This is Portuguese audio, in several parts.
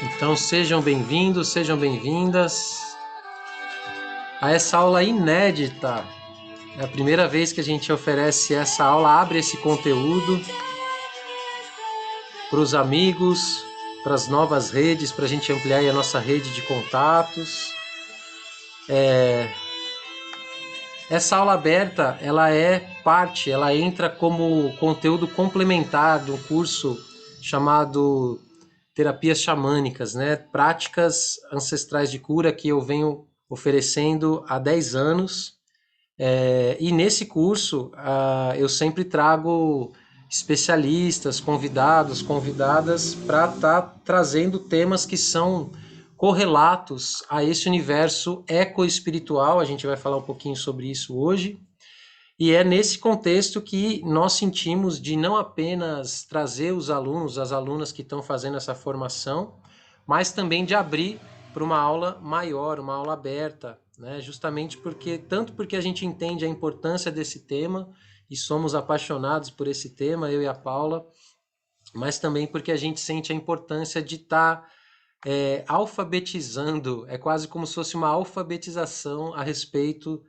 Então sejam bem-vindos, sejam bem-vindas a essa aula inédita. É a primeira vez que a gente oferece essa aula, abre esse conteúdo para os amigos, para as novas redes, para a gente ampliar a nossa rede de contatos. Essa aula aberta, ela entra como conteúdo complementar do curso chamado Terapias Xamânicas, né? Práticas ancestrais de cura que eu venho oferecendo há 10 anos. E nesse curso, eu sempre trago especialistas, convidados, convidadas para estar trazendo temas que são correlatos a esse universo ecoespiritual. A gente vai falar um pouquinho sobre isso hoje. E é nesse contexto que nós sentimos de não apenas trazer os alunos, as alunas que estão fazendo essa formação, mas também de abrir para uma aula maior, uma aula aberta, né? Justamente porque a gente entende a importância desse tema e somos apaixonados por esse tema, eu e a Paula, mas também porque a gente sente a importância de estar alfabetizando, é quase como se fosse uma alfabetização a respeito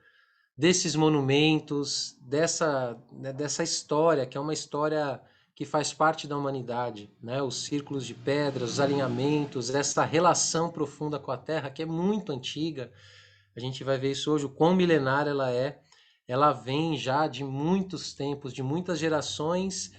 desses monumentos, dessa história, que é uma história que faz parte da humanidade, né? Os círculos de pedras, os alinhamentos, essa relação profunda com a Terra, que é muito antiga. A gente vai ver isso hoje, o quão milenar ela é. Ela vem já de muitos tempos, de muitas gerações,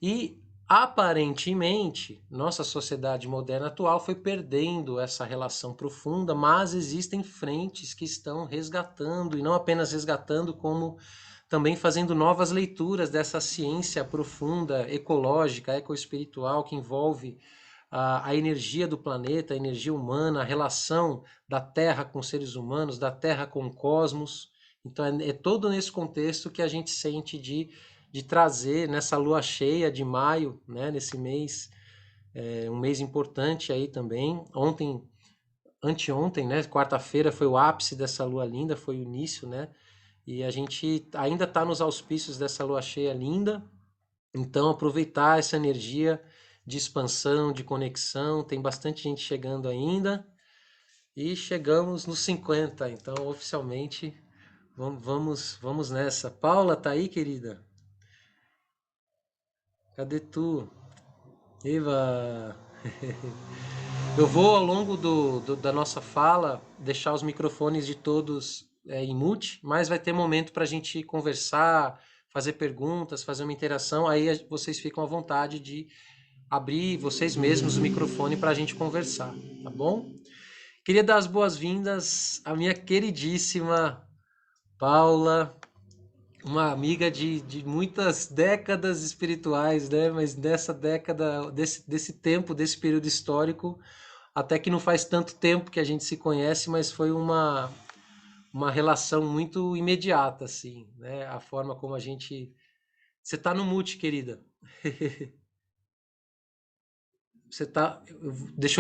e aparentemente nossa sociedade moderna atual foi perdendo essa relação profunda, mas existem frentes que estão resgatando, e não apenas resgatando, como também fazendo novas leituras dessa ciência profunda, ecológica, ecoespiritual, que envolve a energia do planeta, a energia humana, a relação da Terra com os seres humanos, da Terra com o cosmos. Então é todo nesse contexto que a gente sente de trazer nessa lua cheia de maio, né, nesse mês, um mês importante aí também. Anteontem, né, quarta-feira foi o ápice dessa lua linda, foi o início, né? E a gente ainda está nos auspícios dessa lua cheia linda, então aproveitar essa energia de expansão, de conexão. Tem bastante gente chegando ainda e chegamos nos 50, então oficialmente vamos nessa. Paula, tá aí, querida? Cadê tu? Eva! Eu vou ao longo da nossa fala deixar os microfones de todos em mute, mas vai ter momento para a gente conversar, fazer perguntas, fazer uma interação. Aí vocês ficam à vontade de abrir vocês mesmos o microfone para a gente conversar, tá bom? Queria dar as boas-vindas à minha queridíssima Paula, uma amiga de muitas décadas espirituais, né? Mas dessa década, desse tempo, desse período histórico, até que não faz tanto tempo que a gente se conhece, mas foi uma relação muito imediata, assim, né? A forma como a gente. Você tá no mute, querida. Você tá. Deixa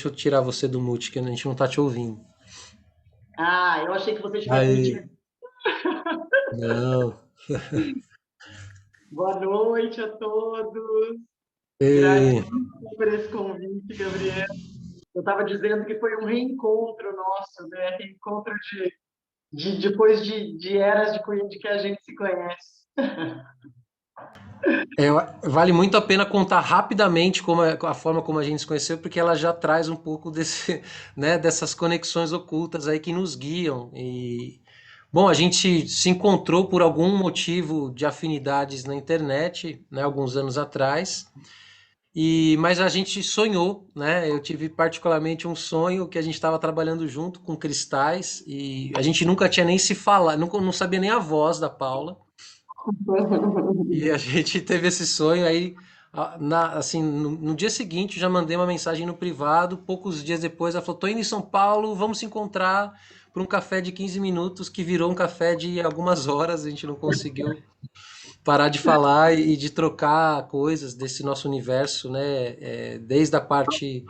eu tirar você do mute, que a gente não tá te ouvindo. Ah, eu achei que você estivesse me Aí. tirando. Não. Boa noite a todos. Ei, Gratidão por esse convite, Gabriel. Eu estava dizendo que foi um reencontro nosso, né? Reencontro depois de eras de que a gente se conhece. é, vale muito a pena contar rapidamente a forma como a gente se conheceu, porque ela já traz um pouco né, dessas conexões ocultas aí que nos guiam. Bom, a gente se encontrou por algum motivo de afinidades na internet, né, alguns anos atrás. Mas a gente sonhou, né? Eu tive particularmente um sonho que a gente estava trabalhando junto com cristais e a gente nunca tinha nem se falar, nunca não sabia nem a voz da Paula. E a gente teve esse sonho aí, assim, no dia seguinte já mandei uma mensagem no privado, poucos dias depois ela falou, tô indo em São Paulo, vamos se encontrar para um café de 15 minutos, que virou um café de algumas horas, a gente não conseguiu parar de falar e de trocar coisas desse nosso universo, né? Desde a parte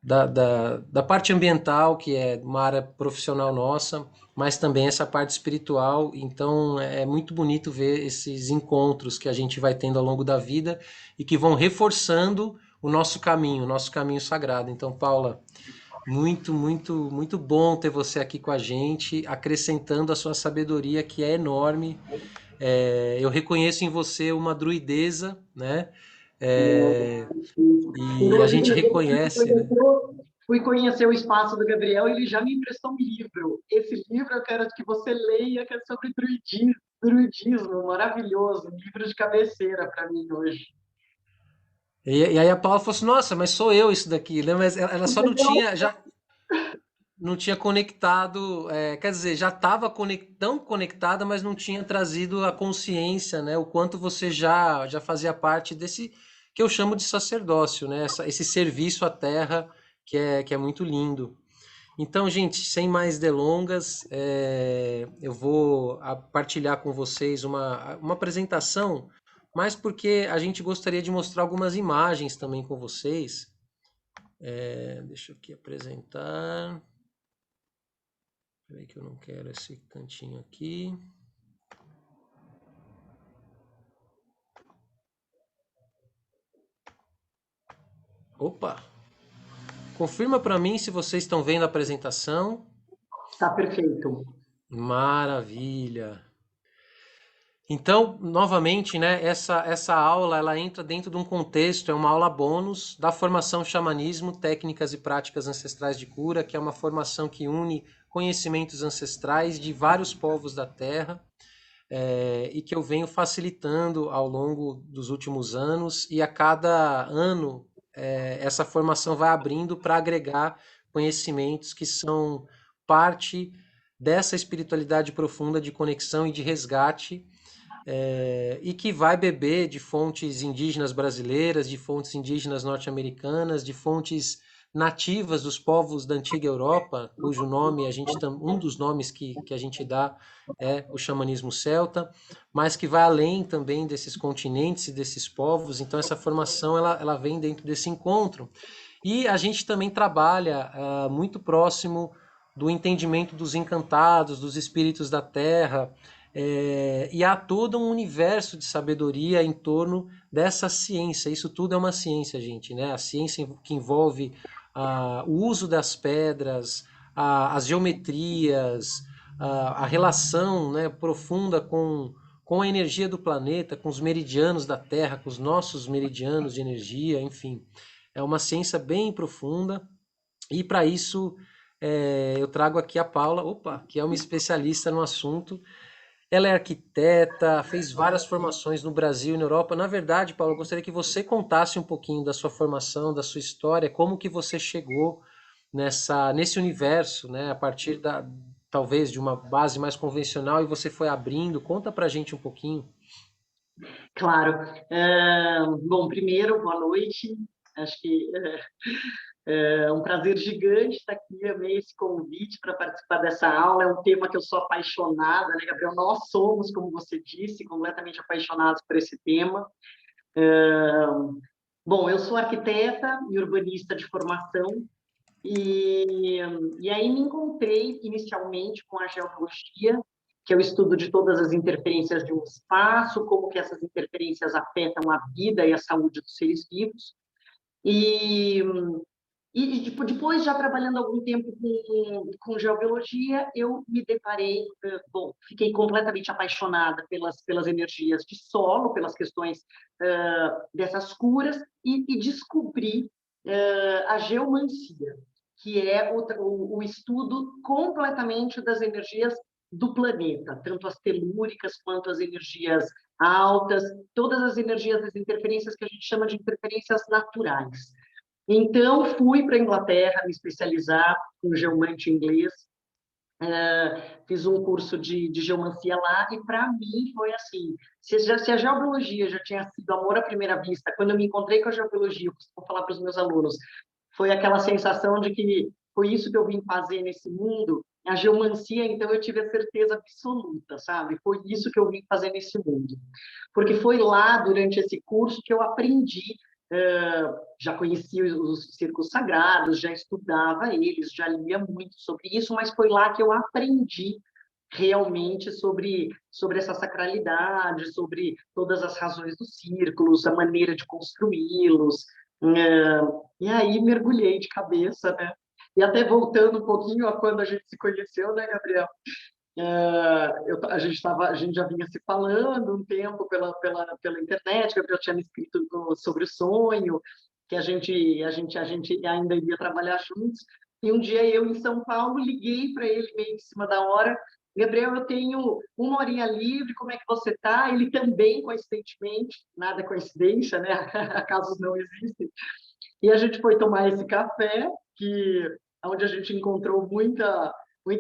da parte ambiental, que é uma área profissional nossa, mas também essa parte espiritual. Então é muito bonito ver esses encontros que a gente vai tendo ao longo da vida e que vão reforçando o nosso caminho sagrado. Então, Paula, muito, muito, muito bom ter você aqui com a gente, acrescentando a sua sabedoria, que é enorme. Eu reconheço em você uma druideza, né? É, e a gente Inclusive, reconhece, né? fui conhecer o espaço do Gabriel e ele já me emprestou um livro. Esse livro eu quero que você leia, que é sobre druidismo, maravilhoso, um livro de cabeceira para mim hoje. E aí a Paula falou assim, nossa, mas sou eu isso daqui, né? Mas ela só não tinha, já não tinha conectado, quer dizer, já estava tão conectada, mas não tinha trazido a consciência, né? O quanto você já fazia parte desse que eu chamo de sacerdócio, né? Esse serviço à terra que é muito lindo. Então, gente, sem mais delongas, eu vou partilhar com vocês uma apresentação, mas porque a gente gostaria de mostrar algumas imagens também com vocês. Deixa eu aqui apresentar. Peraí que eu não quero esse cantinho aqui. Opa! Confirma para mim se vocês estão vendo a apresentação. Tá perfeito. Maravilha! Então, novamente, né, essa aula ela entra dentro de um contexto, é uma aula bônus da formação Xamanismo, Técnicas e Práticas Ancestrais de Cura, que é uma formação que une conhecimentos ancestrais de vários povos da Terra, e que eu venho facilitando ao longo dos últimos anos, e a cada ano essa formação vai abrindo para agregar conhecimentos que são parte dessa espiritualidade profunda de conexão e de resgate e que vai beber de fontes indígenas brasileiras, de fontes indígenas norte-americanas, de fontes nativas dos povos da antiga Europa, cujo nome um dos nomes que a gente dá é o xamanismo celta, mas que vai além também desses continentes e desses povos. Então essa formação ela vem dentro desse encontro. E a gente também trabalha muito próximo do entendimento dos encantados, dos espíritos da terra, e há todo um universo de sabedoria em torno dessa ciência. Isso tudo é uma ciência, gente, né? A ciência que envolve o uso das pedras, as geometrias, a relação, né, profunda com a energia do planeta, com os meridianos da Terra, com os nossos meridianos de energia, enfim. É uma ciência bem profunda e para isso eu trago aqui a Paula, opa, que é uma especialista no assunto. Ela é arquiteta, fez várias formações no Brasil e na Europa. Na verdade, Paulo, eu gostaria que você contasse um pouquinho da sua formação, da sua história, como que você chegou nesse universo, né? A partir talvez de uma base mais convencional e você foi abrindo. Conta pra gente um pouquinho. Claro. Bom, primeiro, boa noite. Acho que é um prazer gigante estar aqui. Amei esse convite para participar dessa aula. É um tema que eu sou apaixonada, né, Gabriel? Nós somos, como você disse, completamente apaixonados por esse tema. Bom, eu sou arquiteta e urbanista de formação, e, e aí me encontrei inicialmente com a geologia, que é o estudo de todas as interferências de um espaço, como que essas interferências afetam a vida e a saúde dos seres vivos. E, tipo, depois, já trabalhando algum tempo com geobiologia, eu me deparei, bom, fiquei completamente apaixonada pelas energias de solo, pelas questões dessas curas, e descobri a geomancia, que é o estudo completamente das energias do planeta, tanto as telúricas quanto as energias altas, todas as energias das interferências que a gente chama de interferências naturais. Então, fui para a Inglaterra me especializar com geomante inglês, fiz um curso de geomancia lá, e para mim foi assim, se a geobiologia já tinha sido amor à primeira vista, quando eu me encontrei com a geobiologia, eu costumo falar para os meus alunos, foi aquela sensação de que foi isso que eu vim fazer nesse mundo, a geomancia, então eu tive a certeza absoluta, sabe? Foi isso que eu vim fazer nesse mundo. Porque foi lá, durante esse curso, que eu aprendi, já conhecia os círculos sagrados, já estudava eles, já lia muito sobre isso, mas foi lá que eu aprendi realmente sobre essa sacralidade, sobre todas as razões dos círculos, a maneira de construí-los, E aí mergulhei de cabeça, né? E até voltando um pouquinho a quando a gente se conheceu, né, Gabriel? A gente já vinha se falando um tempo pela internet, Gabriel tinha me escrito sobre o sonho, que a gente ainda iria trabalhar juntos. E um dia eu, em São Paulo, liguei para ele meio em cima da hora. Gabriel, eu tenho uma horinha livre, como é que você está? Ele também, coincidentemente, nada é coincidência, né? Casos não existem. E a gente foi tomar esse café, onde a gente encontrou muita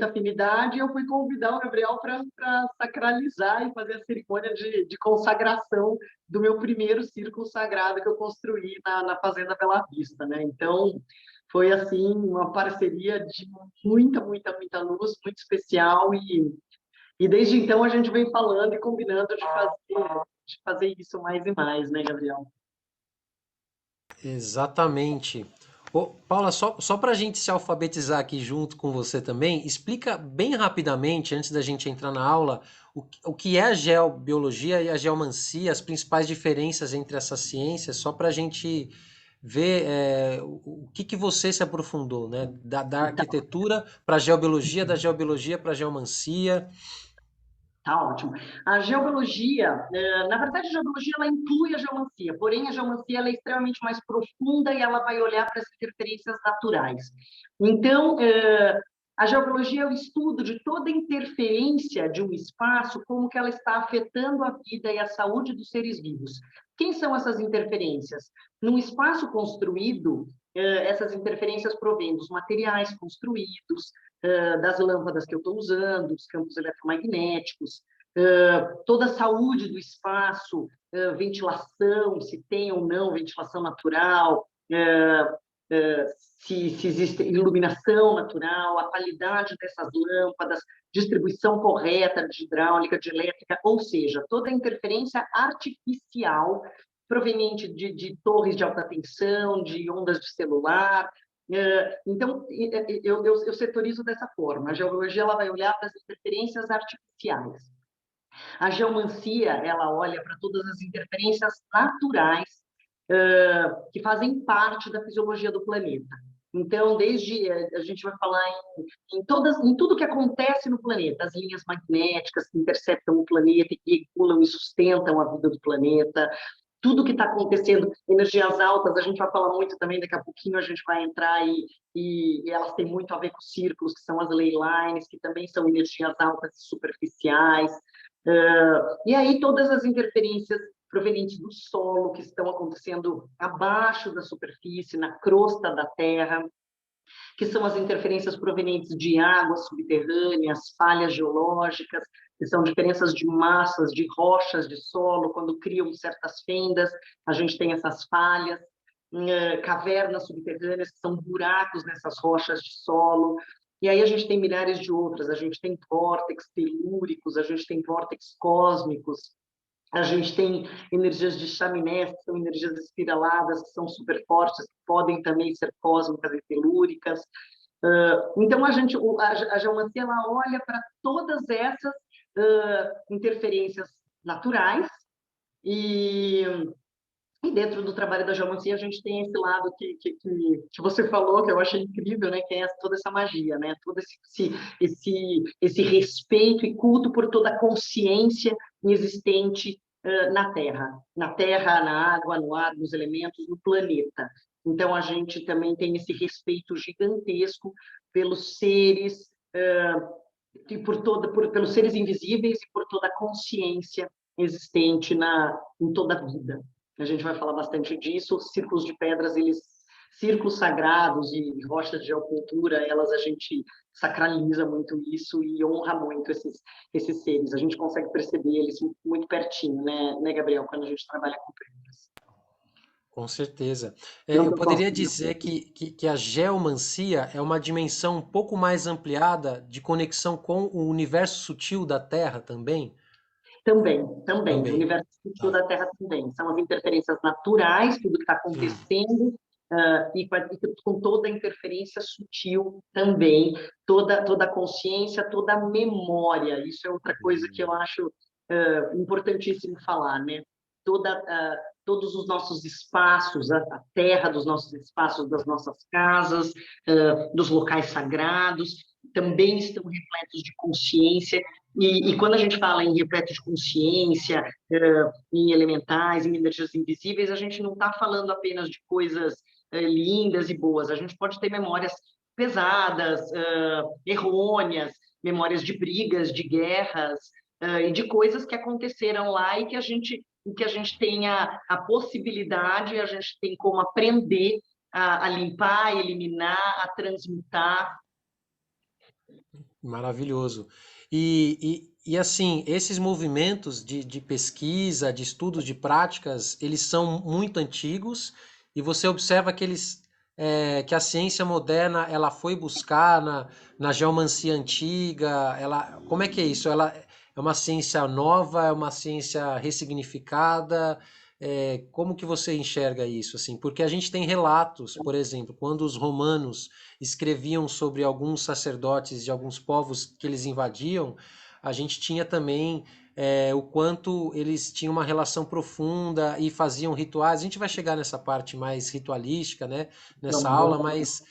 afinidade, e eu fui convidar o Gabriel para sacralizar e fazer a cerimônia de consagração do meu primeiro círculo sagrado que eu construí na Fazenda Bela Vista, né? Então, foi, assim, uma parceria de muita luz, muito especial, e desde então a gente vem falando e combinando de fazer isso mais e mais, né, Gabriel? Exatamente. Ô, Paula, só para a gente se alfabetizar aqui junto com você também, explica bem rapidamente, antes da gente entrar na aula, o que é a geobiologia e a geomancia, as principais diferenças entre essas ciências, só para a gente ver o que você se aprofundou, né? Da arquitetura para a geobiologia, da geobiologia para a geomancia. Tá ótimo. A geobiologia, na verdade, a geobiologia ela inclui a geomancia, porém a geomancia ela é extremamente mais profunda e ela vai olhar para as interferências naturais. Então, a geobiologia é o estudo de toda interferência de um espaço, como que ela está afetando a vida e a saúde dos seres vivos. Quem são essas interferências? Num espaço construído, essas interferências provêm dos materiais construídos, das lâmpadas que eu estou usando, dos campos eletromagnéticos, toda a saúde do espaço, ventilação, se tem ou não ventilação natural, se existe iluminação natural, a qualidade dessas lâmpadas, distribuição correta de hidráulica, de elétrica, ou seja, toda a interferência artificial proveniente de torres de alta tensão, de ondas de celular. Então, eu setorizo dessa forma. A geologia ela vai olhar para as interferências artificiais. A geomancia ela olha para todas as interferências naturais que fazem parte da fisiologia do planeta. Então, desde a gente vai falar em tudo que acontece no planeta, as linhas magnéticas que interceptam o planeta e que regulam e sustentam a vida do planeta, tudo que está acontecendo, energias altas, a gente vai falar muito também, daqui a pouquinho a gente vai entrar e elas têm muito a ver com os círculos, que são as ley lines, que também são energias altas e superficiais. E aí todas as interferências provenientes do solo, que estão acontecendo abaixo da superfície, na crosta da Terra, que são as interferências provenientes de águas subterrâneas, falhas geológicas, que são diferenças de massas, de rochas de solo, quando criam certas fendas, a gente tem essas falhas, cavernas subterrâneas, que são buracos nessas rochas de solo, e aí a gente tem milhares de outras, a gente tem vórtex telúricos, a gente tem vórtex cósmicos, a gente tem energias de chaminé, que são energias espiraladas, que são super fortes, que podem também ser cósmicas e telúricas. Então, a geomancia ela olha para todas essas interferências naturais e, dentro do trabalho da geomancia a gente tem esse lado que você falou, que eu achei incrível, né? Que é toda essa magia, né? Todo esse respeito e culto por toda a consciência existente na Terra, na água, no ar, nos elementos, no planeta. Então, a gente também tem esse respeito gigantesco pelos seres, pelos seres invisíveis e por toda a consciência existente em toda a vida. A gente vai falar bastante disso. Os círculos de pedras, círculos sagrados e rochas de geocultura, a gente sacraliza muito isso e honra muito esses seres. A gente consegue perceber eles muito pertinho, né, Gabriel, quando a gente trabalha com pedras. Com certeza. Não Eu que eu possa... poderia dizer que a geomancia é uma dimensão um pouco mais ampliada de conexão com o universo sutil da Terra também? Também. O Também. universo sutil Tá. da Terra também. São as interferências naturais, tudo que está acontecendo, com toda a interferência sutil também, toda a consciência, toda a memória. Isso é outra coisa que eu acho importantíssimo falar, né? todos os nossos espaços, a terra dos nossos espaços, das nossas casas, dos locais sagrados, também estão repletos de consciência. E quando a gente fala em repleto de consciência, em elementais, em energias invisíveis, a gente não está falando apenas de coisas lindas e boas. A gente pode ter memórias pesadas, errôneas, memórias de brigas, de guerras, e de coisas que aconteceram lá e que a gente tem a possibilidade, a gente tem como aprender a limpar, eliminar, a transmutar. Maravilhoso. Assim, esses movimentos de pesquisa, de estudos, de práticas, eles são muito antigos e você observa que que a ciência moderna ela foi buscar na geomancia antiga, como é que é isso? Ela é uma ciência nova, é uma ciência ressignificada? Como que você enxerga isso, assim? Porque a gente tem relatos, por exemplo, quando os romanos escreviam sobre alguns sacerdotes de alguns povos que eles invadiam, a gente tinha também o quanto eles tinham uma relação profunda e faziam rituais. A gente vai chegar nessa parte mais ritualística, né, nessa aula, mas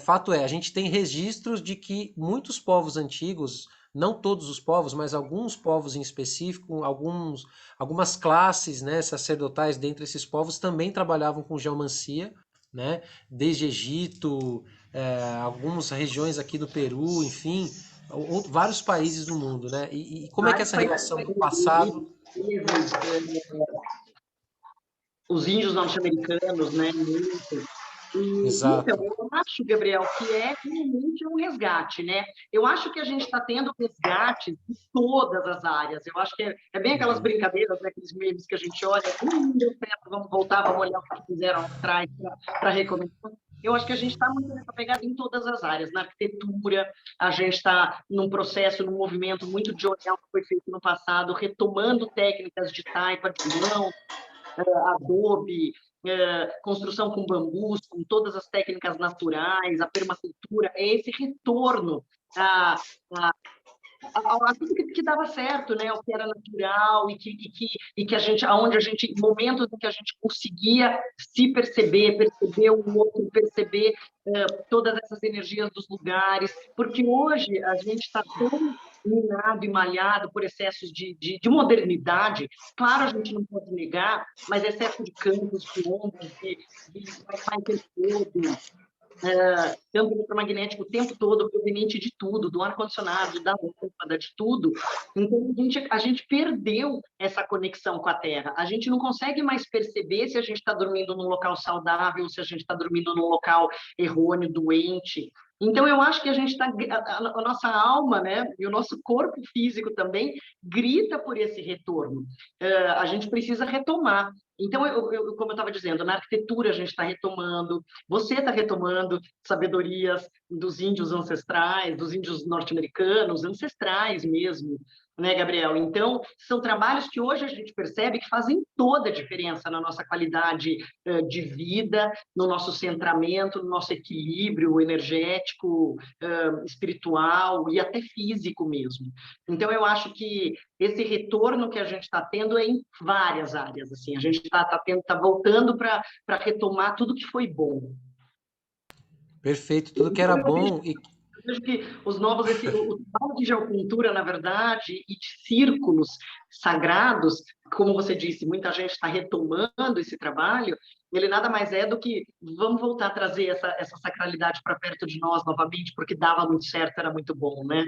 fato é, a gente tem registros de que muitos povos antigos, não todos os povos, mas alguns povos em específico, algumas classes, né, sacerdotais dentre esses povos também trabalhavam com geomancia, né, desde Egito, algumas regiões aqui do Peru, enfim, vários países do mundo, né? E como é que é Vários essa países, relação do passado? os índios norte-americanos, né? Então, Exato. eu acho, Gabriel, que realmente um resgate, né? Eu acho que a gente está tendo resgate de todas as áreas. Eu acho que é bem aquelas Uhum. brincadeiras, né? Aqueles memes que a gente olha, deu certo, vamos voltar, vamos olhar o que fizeram lá atrás para recomeçar. Eu acho que a gente está muito nessa pegada em todas as áreas. Na arquitetura, a gente está num processo, num movimento muito de olhar o que foi feito no passado, retomando técnicas de taipa, de mão, adobe, construção com bambus, com todas as técnicas naturais, a permacultura, é esse retorno a aquilo que dava certo, né? O que era natural e que a gente, aonde a gente, momentos em que a gente conseguia se perceber, perceber o outro, perceber todas essas energias dos lugares, porque hoje a gente está tão minado e malhado por excessos de modernidade. Claro, a gente não pode negar, mas excesso de campos, de ondas, de Wi-Fi todo, campo eletromagnético o tempo todo, proveniente de tudo, do ar-condicionado, da lâmpada, de tudo. Então, a gente perdeu essa conexão com a Terra. A gente não consegue mais perceber se a gente está dormindo num local saudável, se a gente está dormindo num local errôneo, doente. Então, eu acho que a gente está. A nossa alma, né, e o nosso corpo físico também grita por esse retorno. A gente precisa retomar. Então, como eu estava dizendo, na arquitetura a gente está retomando, você está retomando sabedorias dos índios ancestrais, dos índios norte-americanos, ancestrais mesmo, né, Gabriel? Então, são trabalhos que hoje a gente percebe que fazem toda a diferença na nossa qualidade de vida, no nosso centramento, no nosso equilíbrio energético, espiritual e até físico mesmo. Então, eu acho que esse retorno que a gente está tendo é em várias áreas. Assim, a gente está voltando para retomar tudo que foi bom. Perfeito, tudo que era bom e Eu vejo que o trabalho de geocultura, na verdade, e de círculos sagrados, como você disse, muita gente está retomando esse trabalho, ele nada mais é do que vamos voltar a trazer essa sacralidade para perto de nós novamente, porque dava muito certo, era muito bom, né?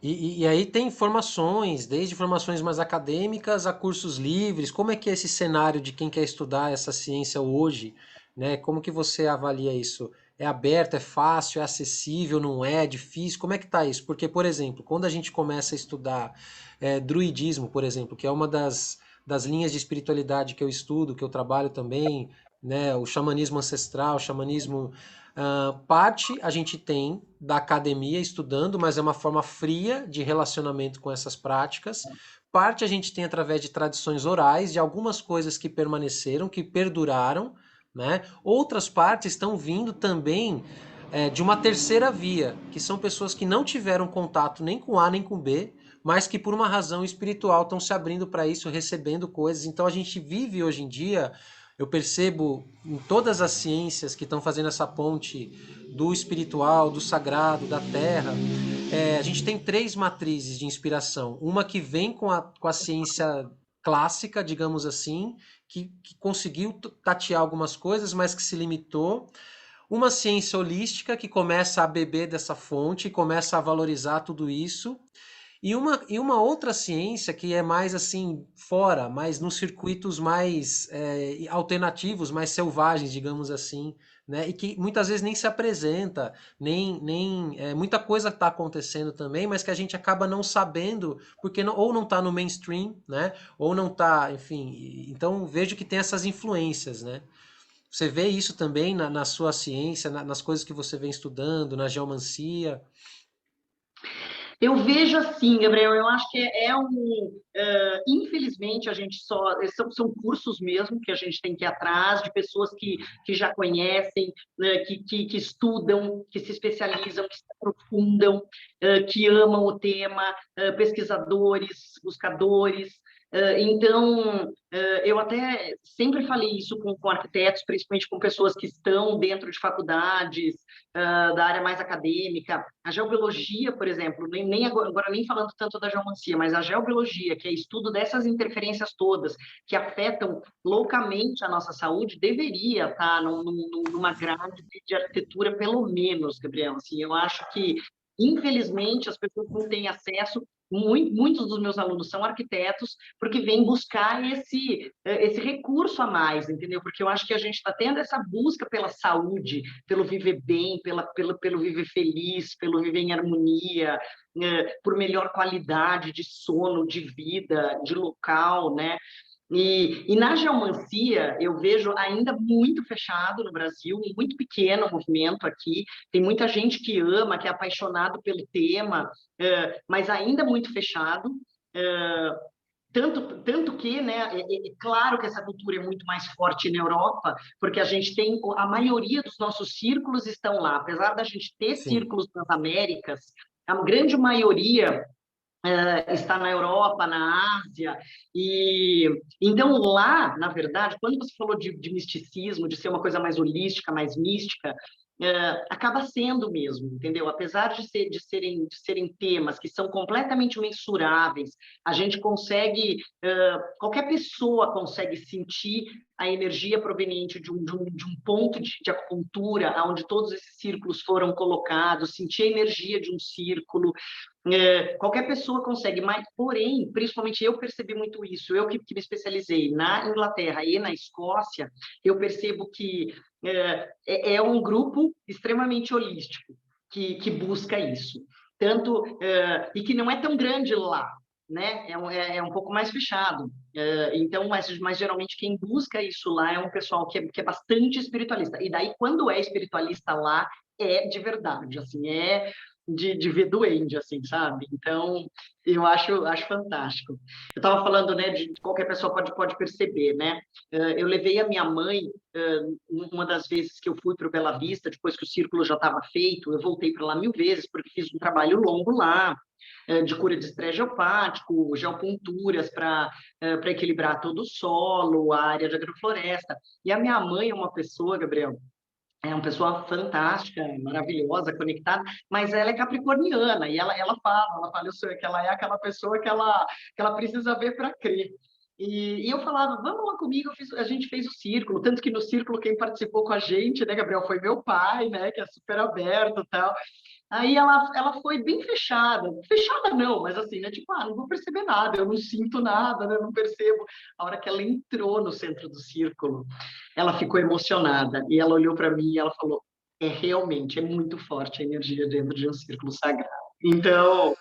e aí tem formações, desde formações mais acadêmicas a cursos livres. Como é que é esse cenário de quem quer estudar essa ciência hoje, né? Como que você avalia isso? É aberto, é fácil, é acessível, não é, é difícil? Como é que tá isso? Porque, por exemplo, quando a gente começa a estudar druidismo, por exemplo, que é uma das linhas de espiritualidade que eu estudo, que eu trabalho também, né? O xamanismo ancestral, o xamanismo parte a gente tem da academia estudando, mas é uma forma fria de relacionamento com essas práticas. Parte a gente tem através de tradições orais, de algumas coisas que permaneceram, que perduraram, né? Outras partes estão vindo também de uma terceira via, que são pessoas que não tiveram contato nem com A nem com B, mas que por uma razão espiritual estão se abrindo para isso, recebendo coisas. Então a gente vive hoje em dia, eu percebo em todas as ciências que estão fazendo essa ponte do espiritual, do sagrado, da terra, a gente tem três matrizes de inspiração. Uma que vem com a ciência clássica, digamos assim, que conseguiu tatear algumas coisas, mas que se limitou. Uma ciência holística que começa a beber dessa fonte, começa a valorizar tudo isso. E uma outra ciência que é mais assim, fora, mais nos circuitos mais alternativos, mais selvagens, digamos assim, né? E que muitas vezes nem se apresenta, muita coisa está acontecendo também, mas que a gente acaba não sabendo, porque ou não está no mainstream, né? Ou não está, enfim. Então vejo que tem essas influências, né? Você vê isso também na sua ciência, nas coisas que você vem estudando, na geomancia. Eu vejo assim, Gabriel, eu acho que infelizmente, a gente são cursos mesmo que a gente tem que ir atrás, de pessoas que já conhecem, né, que estudam, que se especializam, que se aprofundam, que amam o tema, pesquisadores, buscadores. Então, eu até sempre falei isso com arquitetos, principalmente com pessoas que estão dentro de faculdades, da área mais acadêmica. A geobiologia, por exemplo, nem agora nem falando tanto da geomancia, mas a geobiologia, que é estudo dessas interferências todas que afetam loucamente a nossa saúde, deveria estar numa grade de arquitetura, pelo menos, Gabriel. Assim, eu acho que, infelizmente, as pessoas não têm acesso. Muitos dos meus alunos são arquitetos porque vêm buscar esse recurso a mais, entendeu? Porque eu acho que a gente está tendo essa busca pela saúde, pelo viver bem, pelo viver feliz, pelo viver em harmonia, por melhor qualidade de sono, de vida, de local, né? E na geomancia, eu vejo ainda muito fechado no Brasil, muito pequeno o movimento aqui. Tem muita gente que ama, que é apaixonado pelo tema, mas ainda muito fechado. Tanto que, né, é claro que essa cultura é muito mais forte na Europa, porque a gente tem, a maioria dos nossos círculos estão lá. Apesar da gente ter Sim. círculos nas Américas, a grande maioria está na Europa, na Ásia, e então lá, na verdade, quando você falou de misticismo, de ser uma coisa mais holística, mais mística, acaba sendo mesmo, entendeu? Apesar de serem temas que são completamente mensuráveis, a gente consegue, qualquer pessoa consegue sentir a energia proveniente de um ponto de acupuntura, onde todos esses círculos foram colocados, sentir a energia de um círculo. Qualquer pessoa consegue, mas, porém, principalmente eu percebi muito isso. Eu que me especializei na Inglaterra e na Escócia, eu percebo que é um grupo extremamente holístico que busca isso. E que não é tão grande lá, né? É um pouco mais fechado. Então, mas geralmente quem busca isso lá é um pessoal que é bastante espiritualista. E daí, quando é espiritualista lá, é de verdade, assim, de ver duende, assim, sabe? Então, eu acho fantástico. Eu estava falando, né, de qualquer pessoa pode perceber, né? Eu levei a minha mãe, uma das vezes que eu fui para o Bela Vista, depois que o círculo já estava feito, eu voltei para lá 1000 vezes, porque fiz um trabalho longo lá, de cura de estresse geopático, geopunturas para equilibrar todo o solo, a área de agrofloresta. E a minha mãe é uma pessoa, Gabriel, é uma pessoa fantástica, maravilhosa, conectada, mas ela é capricorniana e ela fala, eu sei que ela é aquela pessoa que ela precisa ver para crer. E eu falava, vamos lá comigo, a gente fez o círculo, tanto que no círculo quem participou com a gente, né, Gabriel, foi meu pai, né, que é super aberto e tal. Aí ela foi bem fechada, fechada não, mas assim, né, tipo, não vou perceber nada, eu não sinto nada, né, eu não percebo. A hora que ela entrou no centro do círculo, ela ficou emocionada e ela olhou para mim e ela falou, realmente, é muito forte a energia dentro de um círculo sagrado. Então,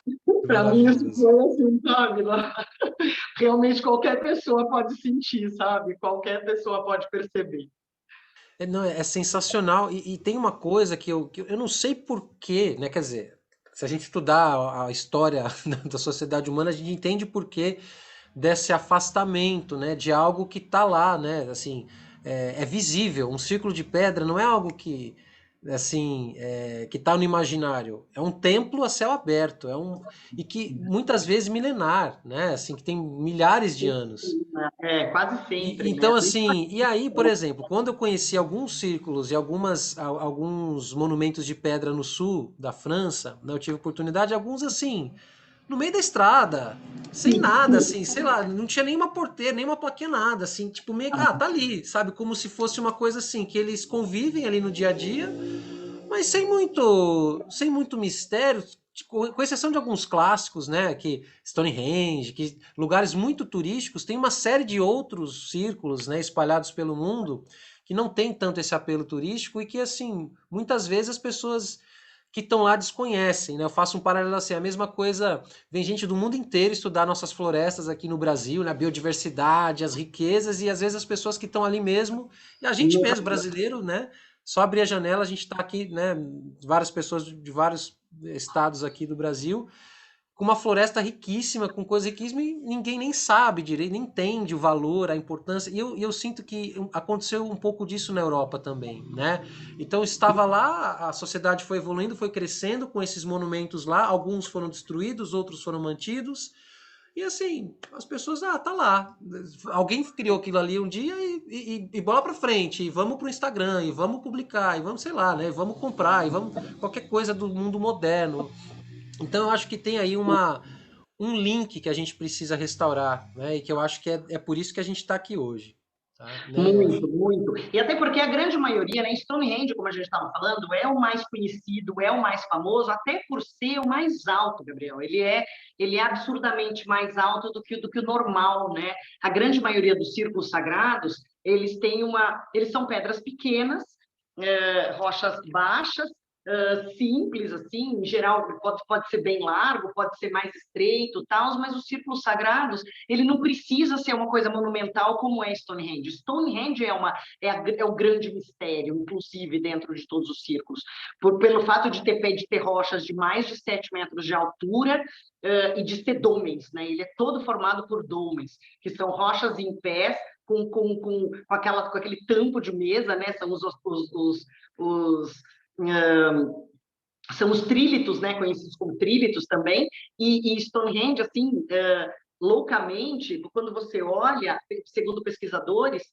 Que para mim, isso maravilhoso. foi assim, sabe? Realmente qualquer pessoa pode sentir, sabe? Qualquer pessoa pode perceber. Não, é sensacional. E tem uma coisa que eu não sei por quê, né? Quer dizer, se a gente estudar a história da sociedade humana, a gente entende por que desse afastamento, né? De algo que está lá, né? Assim, é visível. Um círculo de pedra não é algo que assim, que está no imaginário. É um templo a céu aberto, e que muitas vezes milenar, né? Assim, que tem milhares de anos. Quase sempre, né? Então, assim, e aí, por exemplo, quando eu conheci alguns círculos e alguns monumentos de pedra no sul da França, né, eu tive oportunidade, alguns assim, no meio da estrada, sem nada, assim, sei lá, não tinha nenhuma porteira, nenhuma plaquinha, nada, assim, tipo, meio que, tá ali, sabe? Como se fosse uma coisa assim, que eles convivem ali no dia a dia, mas sem muito mistério, tipo, com exceção de alguns clássicos, né, que Stonehenge, que lugares muito turísticos, tem uma série de outros círculos, né, espalhados pelo mundo que não tem tanto esse apelo turístico e que assim, muitas vezes as pessoas que estão lá desconhecem, né? Eu faço um paralelo assim, a mesma coisa, vem gente do mundo inteiro estudar nossas florestas aqui no Brasil, na biodiversidade, as riquezas e às vezes as pessoas que estão ali mesmo, e a gente Nunca. mesmo, brasileiro, né? Só abrir a janela, a gente está aqui, né? Várias pessoas de vários estados aqui do Brasil, com uma floresta riquíssima, com coisas riquíssimas, e ninguém nem sabe direito, nem entende o valor, a importância. E eu sinto que aconteceu um pouco disso na Europa também, né? Então estava lá, a sociedade foi evoluindo, foi crescendo com esses monumentos lá, alguns foram destruídos, outros foram mantidos. E assim, as pessoas, tá lá. Alguém criou aquilo ali um dia e bola pra frente, e vamos pro Instagram, e vamos publicar, e vamos, sei lá, né? Vamos comprar, e vamos qualquer coisa do mundo moderno. Então eu acho que tem aí um link que a gente precisa restaurar, né? E que eu acho que é por isso que a gente está aqui hoje. Tá? Né? Eu acho. Muito, muito. E até porque a grande maioria, né, Stonehenge, como a gente estava falando, é o mais conhecido, é o mais famoso, até por ser o mais alto, Gabriel. Ele é absurdamente mais alto do que o normal, né? A grande maioria dos círculos sagrados, eles são pedras pequenas, rochas baixas, simples, assim, em geral pode ser bem largo, pode ser mais estreito, tal, mas os círculos sagrados, ele não precisa ser uma coisa monumental como é Stonehenge. Stonehenge é o grande mistério, inclusive, dentro de todos os círculos, pelo fato de ter rochas de mais de 7 metros de altura, e de ser dômenes, né? Ele é todo formado por dômenes, que são rochas em pés, com aquele tampo de mesa, né? São os são os trílitos, né, conhecidos como trílitos também, e Stonehenge, assim, loucamente, quando você olha, segundo pesquisadores,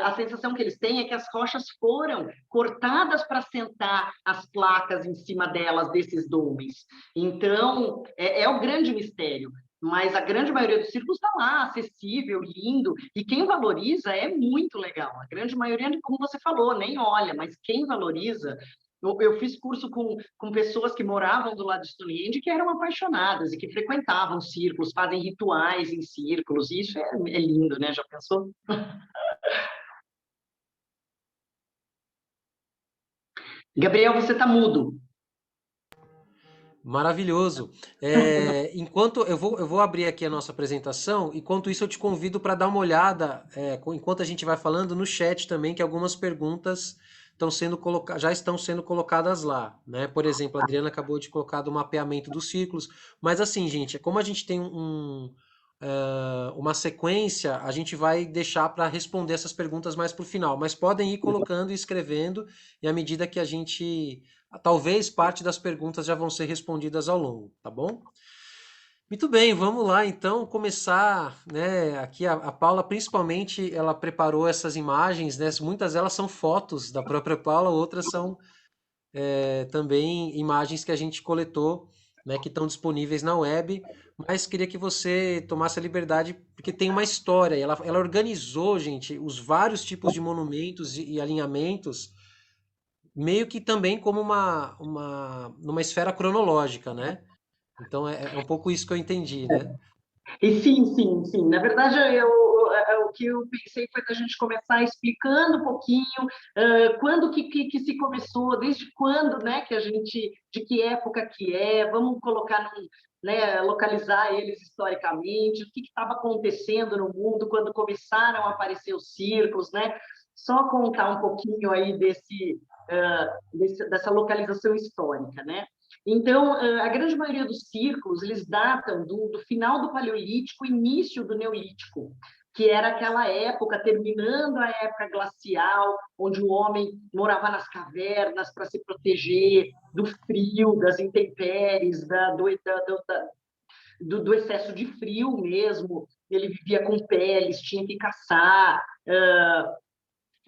a sensação que eles têm é que as rochas foram cortadas para sentar as placas em cima delas, desses domes. Então, é o grande mistério. Mas a grande maioria dos círculos está lá, acessível, lindo, e quem valoriza é muito legal. A grande maioria, como você falou, nem olha, mas quem valoriza. Eu fiz curso com pessoas que moravam do lado de Stonehenge que eram apaixonadas e que frequentavam círculos, fazem rituais em círculos, e isso é lindo, né? Já pensou? Gabriel, você está mudo. Maravilhoso. Enquanto eu vou abrir aqui a nossa apresentação, enquanto isso eu te convido para dar uma olhada, enquanto a gente vai falando no chat também, que algumas perguntas já estão sendo colocadas lá, né? Por exemplo, a Adriana acabou de colocar do mapeamento dos círculos, mas assim, gente, como a gente tem uma sequência, a gente vai deixar para responder essas perguntas mais para o final, mas podem ir colocando e escrevendo, e à medida que a gente talvez parte das perguntas já vão ser respondidas ao longo, tá bom? Muito bem, vamos lá então começar, né? Aqui a Paula, principalmente, ela preparou essas imagens, né? Muitas delas são fotos da própria Paula, outras são também imagens que a gente coletou, né? Que estão disponíveis na web. Mas queria que você tomasse a liberdade, porque tem uma história. Ela organizou, gente, os vários tipos de monumentos e alinhamentos meio que também como numa esfera cronológica, né? Então é um pouco isso que eu entendi, né? E sim, sim, sim. Na verdade, o que eu pensei foi da gente começar explicando um pouquinho quando que se começou, desde quando, né, que a gente, de que época que é, vamos colocar, né, localizar eles historicamente, o que estava acontecendo no mundo quando começaram a aparecer os círculos, né? Só contar um pouquinho aí dessa localização histórica, né? Então, a grande maioria dos círculos, eles datam do final do Paleolítico, início do Neolítico, que era aquela época, terminando a época glacial, onde o homem morava nas cavernas para se proteger do frio, das intempéries, do excesso de frio mesmo. Ele vivia com peles, tinha que caçar,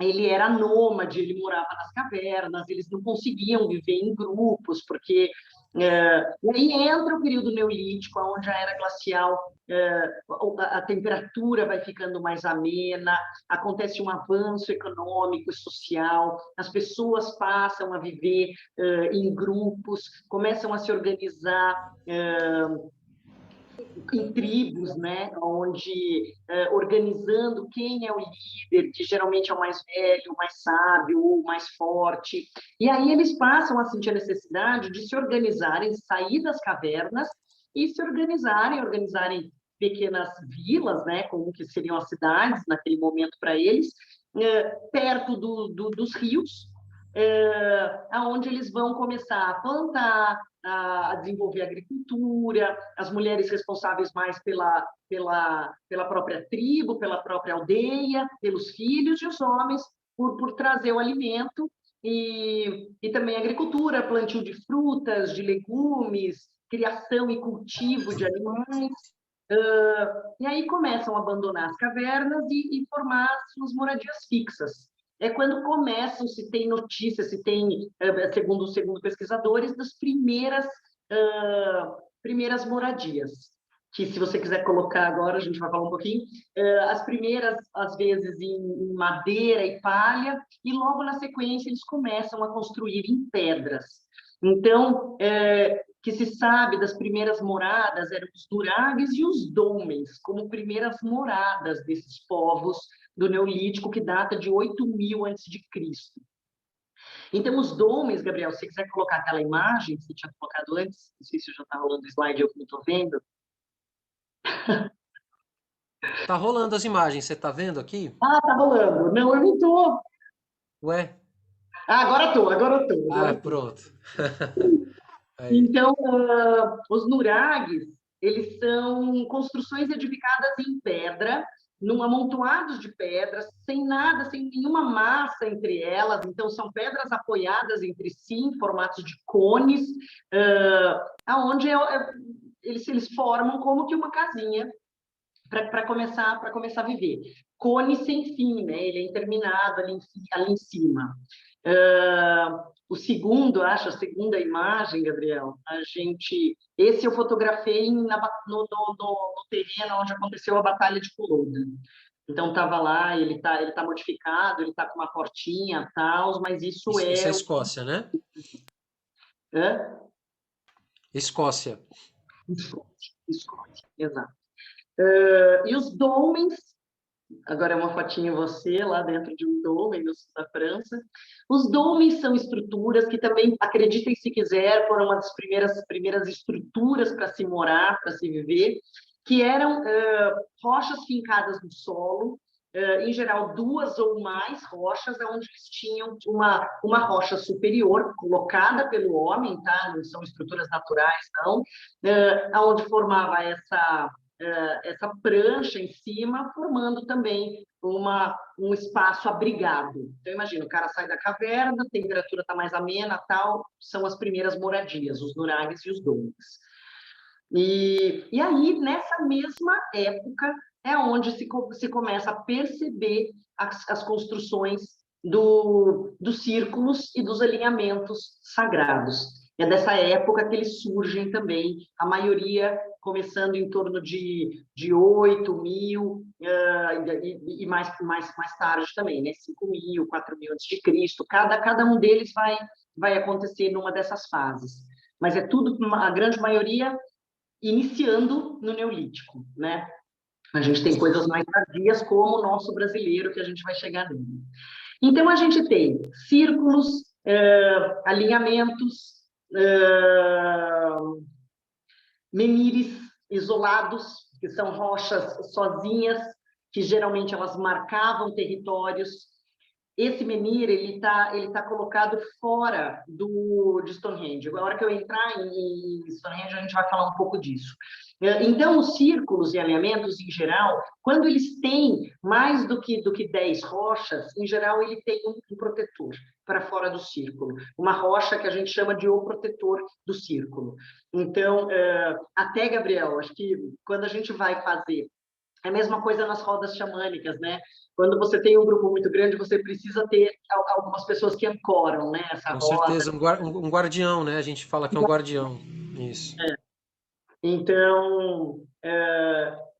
ele era nômade, ele morava nas cavernas, eles não conseguiam viver em grupos, porque e aí entra o período neolítico, onde a era glacial, a temperatura vai ficando mais amena, acontece um avanço econômico e social, as pessoas passam a viver em grupos, começam a se organizar em tribos, né, onde organizando quem é o líder, que geralmente é o mais velho, o mais sábio, o mais forte. E aí eles passam a sentir a necessidade de se organizarem, sair das cavernas e se organizarem pequenas vilas, né, como que seriam as cidades naquele momento para eles, perto dos rios, aonde eles vão começar a plantar, a desenvolver agricultura, as mulheres responsáveis mais pela própria tribo, pela própria aldeia, pelos filhos, e os homens por trazer o alimento, e também agricultura, plantio de frutas, de legumes, criação e cultivo de animais. E aí começam a abandonar as cavernas e formar suas moradias fixas. É quando começam, se tem notícias, se tem, segundo pesquisadores, das primeiras moradias. Que, se você quiser colocar agora, a gente vai falar um pouquinho, as primeiras, às vezes, em madeira e palha, e logo na sequência eles começam a construir em pedras. Então, que se sabe das primeiras moradas eram os nuragues e os dômenes, como primeiras moradas desses povos do Neolítico, que data de 8.000 a.C. Então, os dômenes, Gabriel, se você quiser colocar aquela imagem que você tinha colocado antes, não sei se já está rolando o slide, eu que não estou vendo. Tá rolando as imagens, você tá vendo aqui? Ah, tá rolando. Não, eu não estou. Ué? Ah, agora estou. Pronto. Aí. Então, os nuragues, eles são construções edificadas em pedra, num amontoados de pedras, sem nada, sem nenhuma massa entre elas. Então, são pedras apoiadas entre si, em formatos de cones, aonde eles formam como que uma casinha para começar a viver. Cone sem fim, né? Ele é interminado ali em cima. O segundo, acho, a segunda imagem, Gabriel, esse eu fotografei no terreno onde aconteceu a Batalha de Culloden. Então, estava lá, ele tá modificado, ele está com uma portinha, tal, mas isso Isso é é... Escócia, né? Hã? Escócia. Escócia, exato. E os dolmens, agora é uma fotinha você lá dentro de um dolmen no sul da França. Os dolmens são estruturas que também, acreditem se quiser, foram uma das primeiras estruturas para se morar, para se viver, que eram rochas fincadas no solo, em geral duas ou mais rochas, onde eles tinham uma rocha superior colocada pelo homem, tá? Não são estruturas naturais, não, onde formava essa prancha em cima, formando também um espaço abrigado. Então, imagina, o cara sai da caverna, a temperatura está mais amena, tal, são as primeiras moradias, os nuragues e os dolmens. E aí, nessa mesma época, é onde se começa a perceber as construções dos círculos e dos alinhamentos sagrados. É dessa época que eles surgem também, a maioria começando em torno de 8.000, e mais tarde também, né? 5.000, 4.000 a.C. Cada um deles vai acontecer numa dessas fases. Mas é tudo, a grande maioria, iniciando no Neolítico, né? A gente tem coisas mais tardias, como o nosso brasileiro, que a gente vai chegar nele. Então, a gente tem círculos, alinhamentos, menires isolados, que são rochas sozinhas, que geralmente elas marcavam territórios. esse menhir ele tá colocado fora de Stonehenge. A hora que eu entrar em Stonehenge, a gente vai falar um pouco disso. Então, os círculos e alinhamentos, em geral, quando eles têm mais do que 10 rochas, em geral, ele tem um protetor para fora do círculo. Uma rocha que a gente chama de o protetor do círculo. Então, até, Gabriel, acho que quando a gente vai fazer é a mesma coisa nas rodas xamânicas, né? Quando você tem um grupo muito grande, você precisa ter algumas pessoas que ancoram, né? Essa Com roda. certeza, um guardião, né? A gente fala que é um guardião. Isso. Então,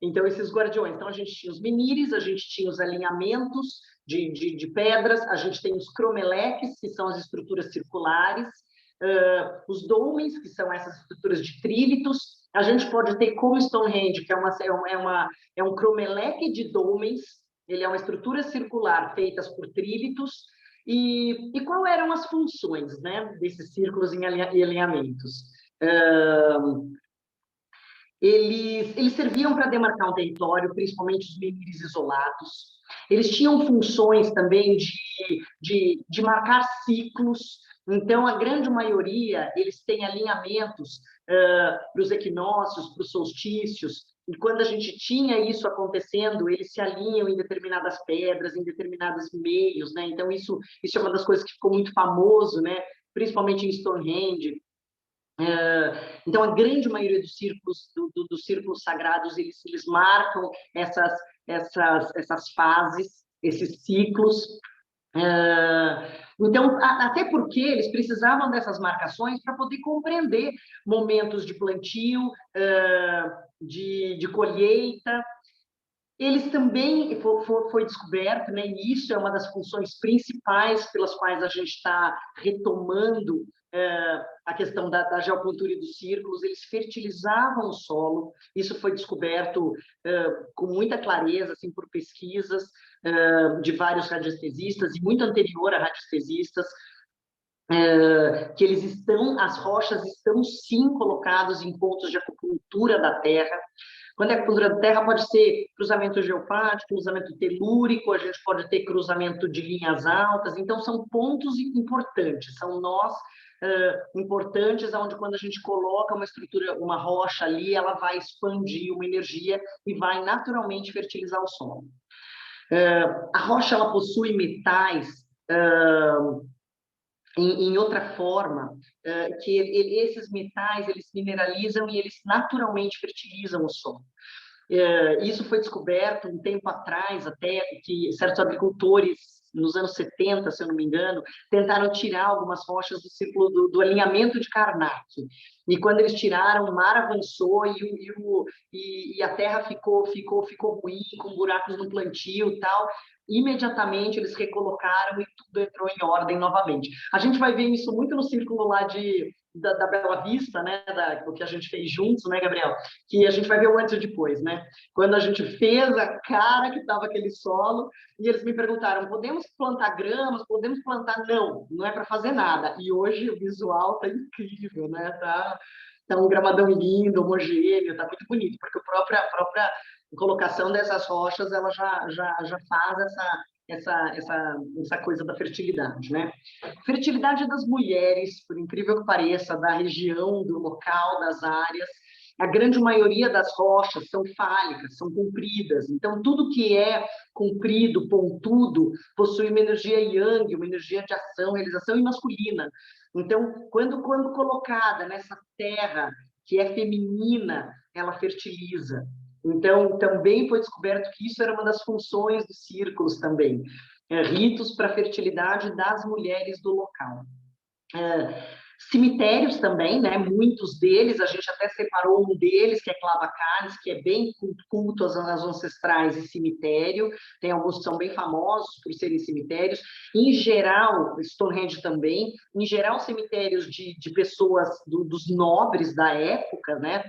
então esses guardiões. Então, a gente tinha os menires, a gente tinha os alinhamentos de pedras, a gente tem os cromeleques, que são as estruturas circulares, os dolmens, que são essas estruturas de trílitos. A gente pode ter como Stonehenge, que é um cromeleque de dolmens, ele é uma estrutura circular feita por trílitos. E qual eram as funções, né, desses círculos e alinhamentos? Eles serviam para demarcar um território, principalmente os menires isolados. Eles tinham funções também de marcar ciclos. Então, a grande maioria, eles têm alinhamentos para os equinócios, para os solstícios. E quando a gente tinha isso acontecendo, eles se alinham em determinadas pedras, em determinados meios, né? Então, isso é uma das coisas que ficou muito famoso, né? Principalmente em Stonehenge. Então, a grande maioria dos dos círculos sagrados, eles marcam essas fases, esses ciclos. Então, até porque eles precisavam dessas marcações para poder compreender momentos de plantio, de colheita. Eles também foi descoberto, né, e isso é uma das funções principais pelas quais a gente está retomando a questão da geocultura e dos círculos. Eles fertilizavam o solo. Isso foi descoberto com muita clareza, assim, por pesquisas de vários radiestesistas e muito anterior a radiestesistas, que as rochas estão sim colocadas em pontos de acupuntura da Terra. Quando é acupuntura da Terra, pode ser cruzamento geopático, cruzamento telúrico, a gente pode ter cruzamento de linhas altas. Então, são pontos importantes, são nós importantes, onde quando a gente coloca uma estrutura, uma rocha ali, ela vai expandir uma energia e vai naturalmente fertilizar o solo. A rocha, ela possui metais em outra forma, que esses metais, eles mineralizam e eles naturalmente fertilizam o solo. Isso foi descoberto um tempo atrás, até que certos agricultores, nos anos 70, se eu não me engano, tentaram tirar algumas rochas do círculo do alinhamento de Karnak. E quando eles tiraram, o mar avançou e a terra ficou ruim, com buracos no plantio e tal. Imediatamente eles recolocaram e tudo entrou em ordem novamente. A gente vai ver isso muito no círculo lá da Bela Vista, né, do que a gente fez juntos, né, Gabriel? Que a gente vai ver o antes e depois, né? Quando a gente fez a cara que estava aquele solo, e eles me perguntaram: podemos plantar gramas? Podemos plantar? Não, não é para fazer nada. E hoje o visual tá incrível, né? Tá um gramadão lindo, homogêneo, tá muito bonito, porque a própria colocação dessas rochas ela já faz essa coisa da fertilidade, né? Fertilidade das mulheres, por incrível que pareça, da região, do local, das áreas. A grande maioria das rochas são fálicas, são compridas. Então, tudo que é comprido, pontudo, possui uma energia yang, uma energia de ação, realização e masculina. Então, quando colocada nessa terra que é feminina, ela fertiliza. Então, também foi descoberto que isso era uma das funções dos círculos também. Ritos para a fertilidade das mulheres do local. Cemitérios também, né? Muitos deles, a gente até separou um deles, que é Clavacanes, que é bem culto às ancestrais e cemitério. Tem alguns que são bem famosos por serem cemitérios. Em geral, Stonehenge também, em geral, cemitérios de pessoas, dos nobres da época, né?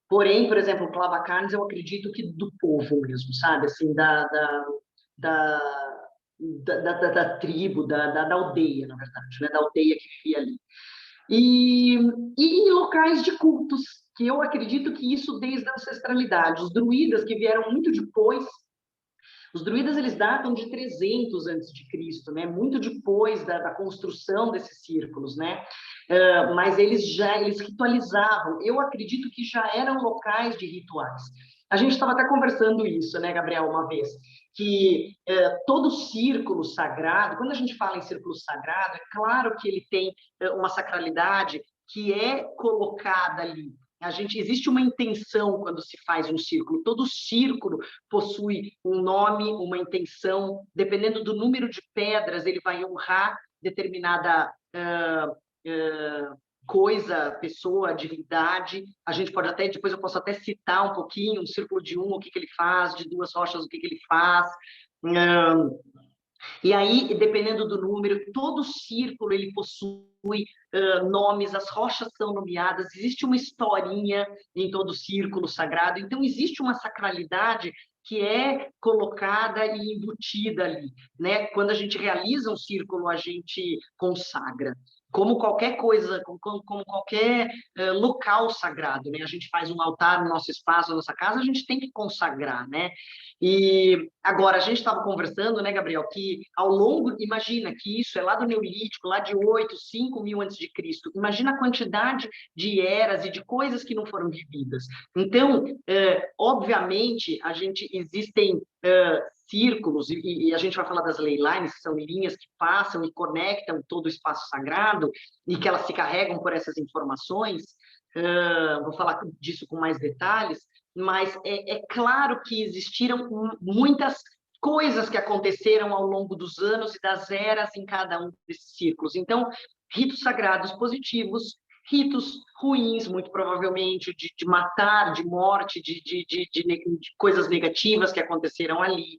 Porém, por exemplo, Clavacanes, eu acredito que do povo mesmo, sabe? Assim, da da tribo, da aldeia, na verdade, né? Da aldeia que vivia ali. E locais de cultos, que eu acredito que isso desde a ancestralidade. Os druidas que vieram muito depois, Os druidas, eles datam de 300 antes de Cristo, né? Muito depois da construção desses círculos, né? Mas eles ritualizavam. Eu acredito que já eram locais de rituais. A gente estava até conversando isso, né, Gabriel, uma vez, que todo círculo sagrado, quando a gente fala em círculo sagrado, é claro que ele tem uma sacralidade que é colocada ali. Existe uma intenção quando se faz um círculo. Todo círculo possui um nome, uma intenção. Dependendo do número de pedras, ele vai honrar determinada coisa, pessoa, divindade. A gente pode até, depois eu posso até citar um pouquinho, um círculo de um, o que ele faz, de duas rochas, o que ele faz. E aí, dependendo do número, todo círculo ele possui nomes, as rochas são nomeadas, existe uma historinha em todo círculo sagrado, então existe uma sacralidade que é colocada e embutida ali, né? Quando a gente realiza um círculo, a gente consagra. Como qualquer coisa, como qualquer local sagrado, né? A gente faz um altar no nosso espaço, na nossa casa, a gente tem que consagrar, né? E agora, a gente estava conversando, né, Gabriel, que ao longo, imagina que isso é lá do Neolítico, lá de 8, 5 mil antes de Cristo, imagina a quantidade de eras e de coisas que não foram vividas. Então, obviamente, existem círculos, e a gente vai falar das ley lines, que são linhas que passam e conectam todo o espaço sagrado, e que elas se carregam por essas informações, vou falar disso com mais detalhes, mas é claro que existiram muitas coisas que aconteceram ao longo dos anos e das eras em cada um desses círculos. Então, ritos sagrados positivos, ritos ruins, muito provavelmente, de matar, de morte, de coisas negativas que aconteceram ali.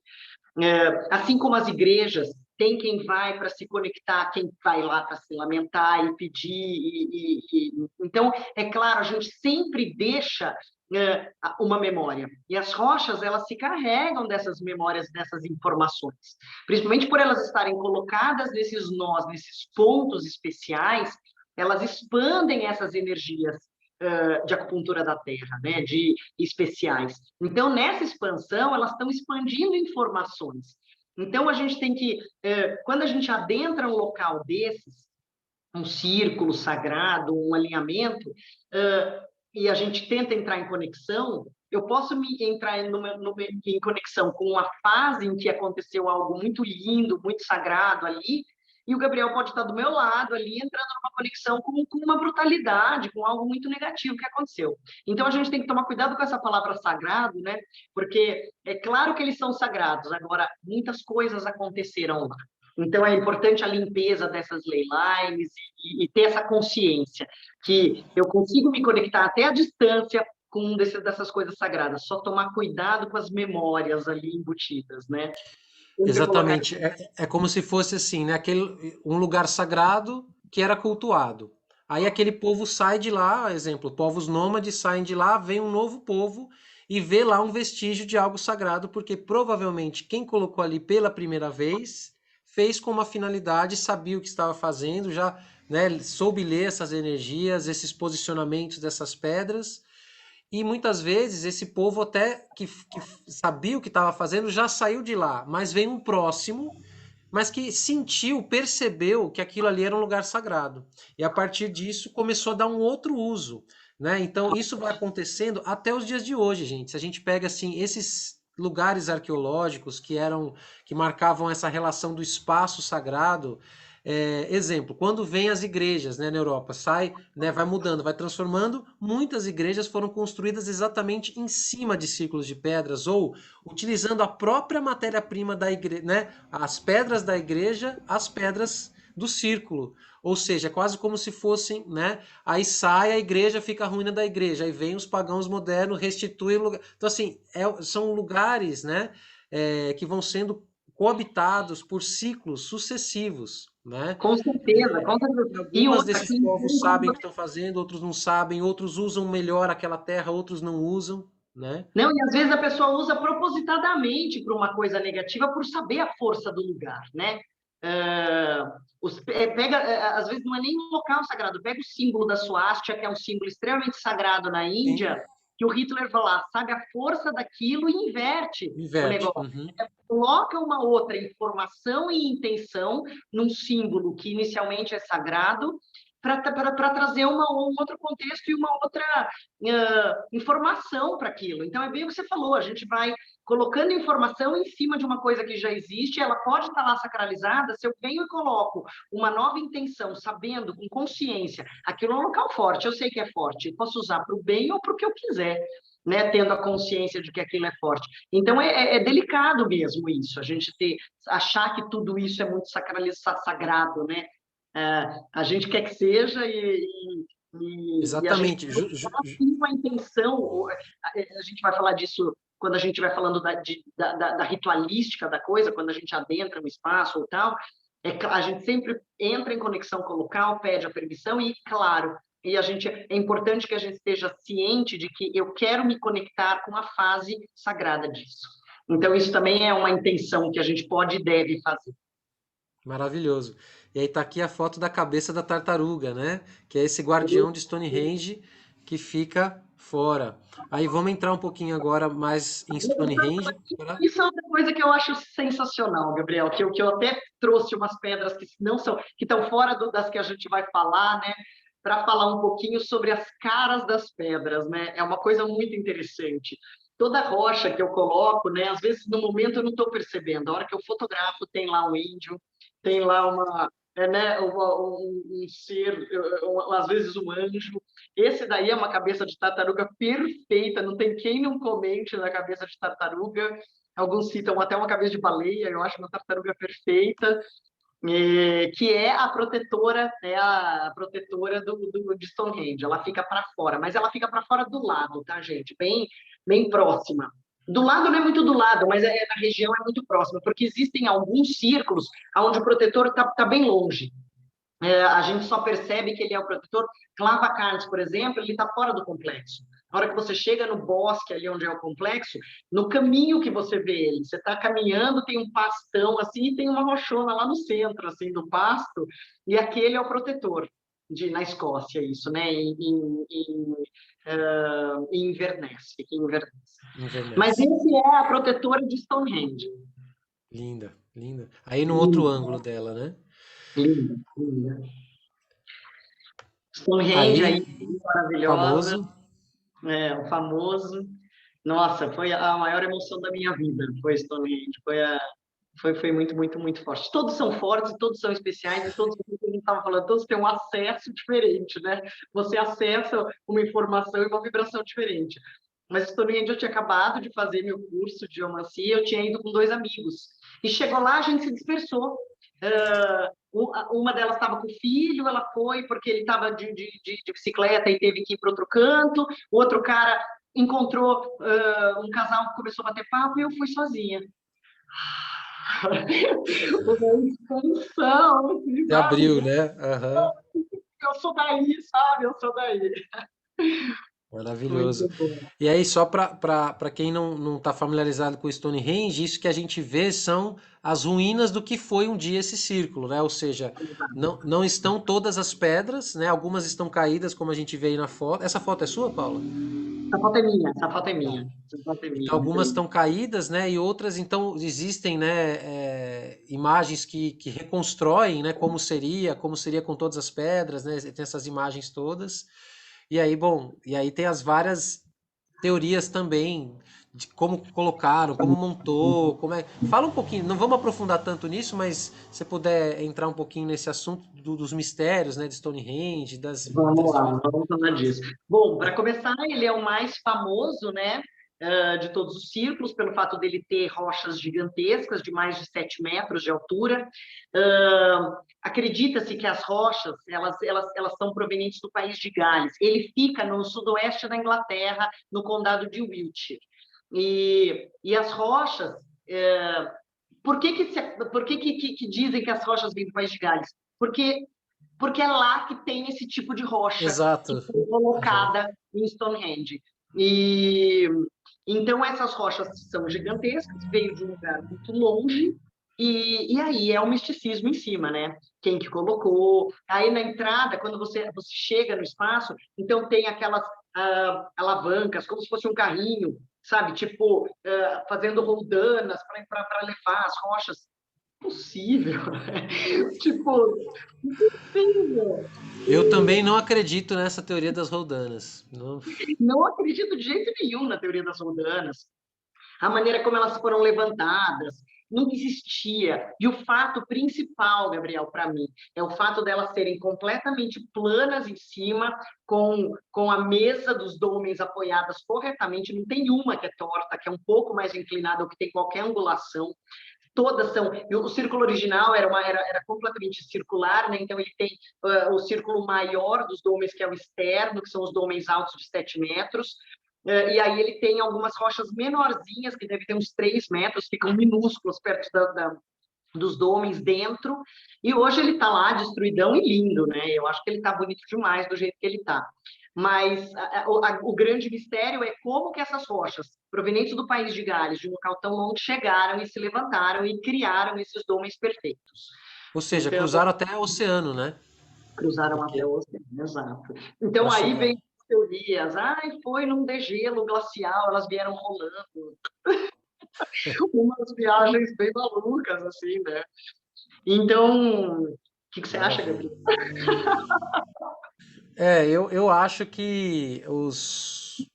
Assim como as igrejas, tem quem vai para se conectar, quem vai lá para se lamentar e pedir. Então, é claro, a gente sempre deixa uma memória. E as rochas, elas se carregam dessas memórias, dessas informações. Principalmente por elas estarem colocadas nesses nós, nesses pontos especiais, elas expandem essas energias de acupuntura da Terra, né, de especiais. Então, nessa expansão, elas estão expandindo informações. Então, a gente tem que, quando a gente adentra um local desses, um círculo sagrado, um alinhamento, e a gente tenta entrar em conexão, eu posso entrar em conexão com uma fase em que aconteceu algo muito lindo, muito sagrado ali, e o Gabriel pode estar do meu lado ali, entrando numa conexão com uma brutalidade, com algo muito negativo que aconteceu. Então, a gente tem que tomar cuidado com essa palavra sagrado, né? Porque é claro que eles são sagrados, agora, muitas coisas aconteceram lá. Então, é importante a limpeza dessas ley lines e ter essa consciência que eu consigo me conectar até a distância com dessas coisas sagradas, só tomar cuidado com as memórias ali embutidas, né? Sempre colocar... Exatamente. É como se fosse assim, né? Um lugar sagrado que era cultuado. Aí aquele povo sai de lá, exemplo, povos nômades saem de lá, vem um novo povo e vê lá um vestígio de algo sagrado, porque provavelmente quem colocou ali pela primeira vez fez com uma finalidade, sabia o que estava fazendo, já, né, soube ler essas energias, esses posicionamentos dessas pedras. E muitas vezes esse povo até que sabia o que estava fazendo já saiu de lá, mas veio um próximo, mas que sentiu, percebeu que aquilo ali era um lugar sagrado. E a partir disso começou a dar um outro uso, né? Então isso vai acontecendo até os dias de hoje, gente. Se a gente pega assim esses lugares arqueológicos que marcavam essa relação do espaço sagrado, exemplo, quando vem as igrejas, né, na Europa, sai, né, vai mudando, vai transformando, muitas igrejas foram construídas exatamente em cima de círculos de pedras ou utilizando a própria matéria-prima da igreja, né, as pedras da igreja, as pedras do círculo. Ou seja, é quase como se fossem, né? Aí sai a igreja, fica a ruína da igreja, aí vem os pagãos modernos, restituem o lugar. Então, assim, são lugares, né, que vão sendo coabitados por ciclos sucessivos, né? Com certeza, com certeza. E E algumas outra, desses povos sabem o que estão fazendo, outros não sabem, outros usam melhor aquela terra, outros não usam, né? não, e às vezes a pessoa usa propositadamente para uma coisa negativa por saber a força do lugar, né? Às vezes não é nem um local sagrado, pega o símbolo da suástia, que é um símbolo extremamente sagrado na Sim, Índia, que o Hitler vai lá, sabe a força daquilo e inverte o Inverte. negócio. Uhum. Coloca uma outra informação e intenção num símbolo que inicialmente é sagrado, para trazer um outro contexto e uma outra informação para aquilo. Então, é bem o que você falou, a gente vai colocando informação em cima de uma coisa que já existe, ela pode estar lá sacralizada, se eu venho e coloco uma nova intenção, sabendo, com consciência, aquilo é um local forte, eu sei que é forte, eu posso usar para o bem ou para o que eu quiser, né, tendo a consciência de que aquilo é forte. Então, é delicado mesmo isso, a gente achar que tudo isso é muito sagrado, né? A gente quer que seja e a gente Exatamente. tem uma intenção, a gente vai falar disso quando a gente vai falando da ritualística da coisa, quando a gente adentra um espaço ou tal, a gente sempre entra em conexão com o local, pede a permissão e, claro, é importante que a gente esteja ciente de que eu quero me conectar com a fase sagrada disso. Então, isso também é uma intenção que a gente pode e deve fazer. Maravilhoso. E aí tá aqui a foto da cabeça da tartaruga, né? Que é esse guardião de Stonehenge que fica fora. Aí vamos entrar um pouquinho agora mais em Stonehenge. Isso é outra coisa que eu acho sensacional, Gabriel, que eu até trouxe umas pedras que não são, que estão fora das que a gente vai falar, né? Para falar um pouquinho sobre as caras das pedras, né? É uma coisa muito interessante. Toda rocha que eu coloco, né? Às vezes no momento eu não estou percebendo. A hora que eu fotografo tem lá um índio, tem lá um ser, às vezes um anjo. Esse daí é uma cabeça de tartaruga perfeita, não tem quem não comente na cabeça de tartaruga. Alguns citam até uma cabeça de baleia, eu acho uma tartaruga perfeita, que é a protetora de Stonehenge. Ela fica para fora, mas ela fica para fora do lado, tá, gente? Bem próxima. Do lado não é muito do lado, mas na região é muito próxima, porque existem alguns círculos onde o protetor está bem longe. A gente só percebe que ele é o protetor. Clava Carnes, por exemplo, ele está fora do complexo. Na hora que você chega no bosque, ali onde é o complexo, no caminho que você vê ele, você está caminhando, tem um pastão assim, e tem uma rochona lá no centro assim do pasto, e aquele é o protetor. Na Escócia, isso, né? Em Inverness, fica em Inverness. Mas Inverness. esse é a protetora de Stonehenge. Linda, linda. Aí no outro Linda, ângulo dela, né? linda, linda. Stonehenge aí, Aí, maravilhosa. famoso. O famoso. Nossa, foi a maior emoção da minha vida, foi Stonehenge. Foi muito, muito, muito forte. Todos são fortes, todos são especiais, e todos, como a gente estava falando, todos têm um acesso diferente, né? Você acessa uma informação e uma vibração diferente. Mas Stonehenge, eu tinha acabado de fazer meu curso de geomancia, eu tinha ido com 2 amigos. E chegou lá, a gente se dispersou. Uma delas estava com o filho, ela foi porque ele estava de bicicleta e teve que ir para outro canto. O outro cara encontrou um casal que começou a bater papo e eu fui sozinha. Uma expansão, assim, Se sabe? abriu, né? Aham. Eu sou daí, sabe? Eu sou daí. Maravilhoso. Muito bom. E aí, só para quem não está familiarizado com o Stonehenge, isso que a gente vê são as ruínas do que foi um dia esse círculo, né? Ou seja, não estão todas as pedras, né? Algumas estão caídas, como a gente vê aí na foto. Essa foto é sua, Paula? Essa foto é minha, essa foto é Tá. minha. Essa foto é Então, minha, muito algumas linda. estão caídas, né? E outras, então, existem, né? Imagens que reconstroem, né? Como seria com todas as pedras, né? Tem essas imagens todas. E aí, bom, e aí tem as várias teorias também de como colocaram, como montou, como é. Fala um pouquinho, não vamos aprofundar tanto nisso, mas se puder entrar um pouquinho nesse assunto dos mistérios, né? De Stonehenge, Vamos das lá, vamos falar disso. Bom, para começar, ele é o mais famoso, né, de todos os círculos, pelo fato dele ter rochas gigantescas, de mais de 7 metros de altura. Acredita-se que as rochas, elas são provenientes do país de Gales. Ele fica no sudoeste da Inglaterra, no condado de Wiltshire. E as rochas... por que dizem que as rochas vêm do país de Gales? Porque é lá que tem esse tipo de rocha que Exato. foi Aham. colocada em Stonehenge. E então essas rochas são gigantescas, veio de um lugar muito longe, e aí é o misticismo em cima, né? Quem que colocou? Aí na entrada, quando você chega no espaço, então tem alavancas, como se fosse um carrinho, sabe? Tipo, fazendo roldanas para levar as rochas. Possível, né? Tipo, impossível. Eu também não acredito nessa teoria das roldanas. Não... Não acredito de jeito nenhum na teoria das roldanas. A maneira como elas foram levantadas, não existia. E o fato principal, Gabriel, para mim, é o fato delas serem completamente planas em cima, com a mesa dos dômenes apoiadas corretamente. Não tem uma que é torta, que é um pouco mais inclinada, ou que tem qualquer angulação. Todas são. O círculo original era completamente circular, né? Então ele tem o círculo maior dos dômenes, que é o externo, que são os dômenes altos de 7 metros. E aí ele tem algumas rochas menorzinhas, que devem ter uns 3 metros, ficam minúsculos perto dos dômenes dentro. E hoje ele está lá destruidão e lindo, né? Eu acho que ele está bonito demais do jeito que ele está. Mas o grande mistério é como que essas rochas, provenientes do país de Gales, de um local tão longe, chegaram e se levantaram e criaram esses dômenes perfeitos. Ou seja, Então, cruzaram até o oceano, né? cruzaram até Porque o oceano, exato. Então, para aí chegar. vem as teorias. Foi num degelo glacial, elas vieram rolando. Umas viagens bem malucas, assim, né? Então, o que você acha, Maravilha. Gabriel? Eu acho que os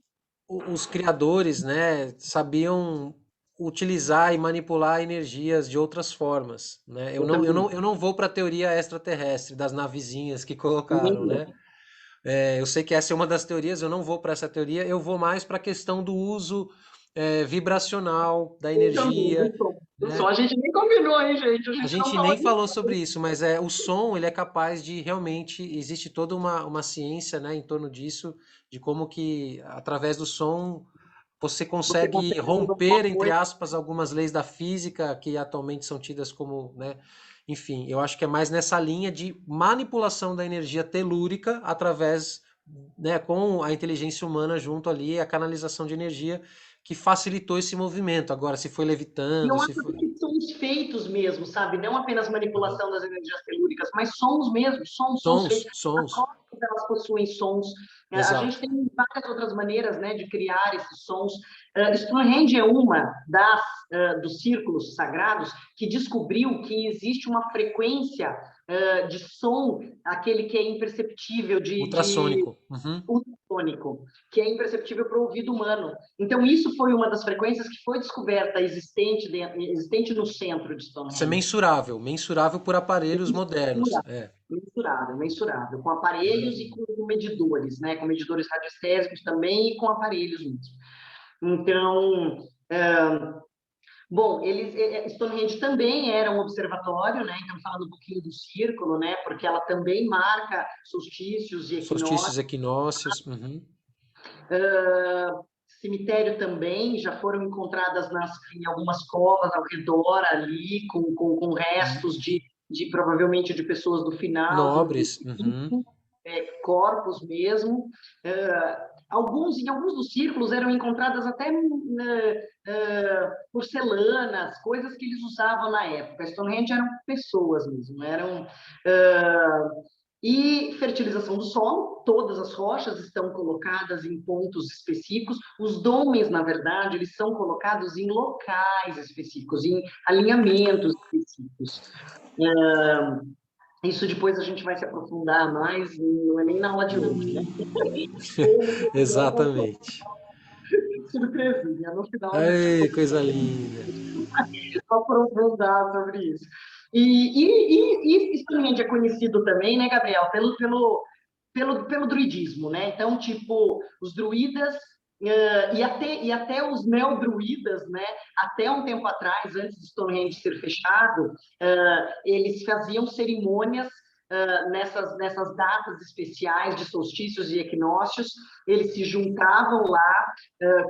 criadores, né, sabiam utilizar e manipular energias de outras formas, né? Eu também. Eu não vou para a teoria extraterrestre das navezinhas que colocaram, Nem né? eu. Eu sei que essa é uma das teorias, eu não vou para essa teoria, eu vou mais para a questão do uso vibracional da Eu também, energia, do som. né? A gente nem combinou, hein, gente? A A gente não gente falou nem disso. falou sobre isso, mas o som ele é capaz de realmente existe toda uma ciência, né, em torno disso, de como que através do som você Você consegue consegue fazer alguma romper, entre coisa. aspas, algumas leis da física que atualmente são tidas como, né, enfim, eu acho que é mais nessa linha de manipulação da energia telúrica através, né, com a inteligência humana junto ali, a canalização de energia que facilitou esse movimento. Agora, se foi E levitando, eu se acho foi. que sons feitos mesmo, sabe? Não apenas Aham. manipulação das energias telúricas, mas sons mesmo, sons feitos. As Sons, rochas, elas possuem sons. A gente exato. tem várias outras maneiras, né, de criar esses sons. Stonehenge é uma dos círculos sagrados que descobriu que existe uma frequência de som, aquele que é imperceptível, Ultrassônico. Uhum. ultrassônico, que é imperceptível para o ouvido humano. Então, isso foi uma das frequências que foi descoberta existente no centro de Isso é Stonehenge. mensurável, mensurável por aparelhos modernos. É. Mensurável, mensurável, com aparelhos e Maravilha. com medidores, né? Com medidores radiestésicos também e com aparelhos mesmo. Então, bom, Stonehenge também era um observatório, né? Então, falando um pouquinho do círculo, né? Porque ela também marca solstícios e Solstícios, equinócios. equinócios. Uhum. Cemitério também, já foram encontradas em algumas covas ao redor ali, com restos provavelmente de pessoas do final do Nobres. Uhum. corpos mesmo. Em alguns dos círculos eram encontradas até porcelanas, coisas que eles usavam na época. Stonehenge eram pessoas mesmo, eram e fertilização do solo, todas as rochas estão colocadas em pontos específicos. Os dômenes, na verdade, eles são colocados em locais específicos, em alinhamentos específicos. Isso depois a gente vai se aprofundar mais, não é nem na aula de hoje, né? Exatamente. Surpresinha, no final a gente Ai, coisa linda. vai aprofundar sobre isso. E Stonehenge é conhecido também, né, Gabriel, pelo druidismo, né? Então, tipo, os druidas e até os neodruidas, né? Até um tempo atrás, antes de Stonehenge ser fechado, eles faziam cerimônias nessas datas especiais de solstícios e equinócios. Eles se juntavam lá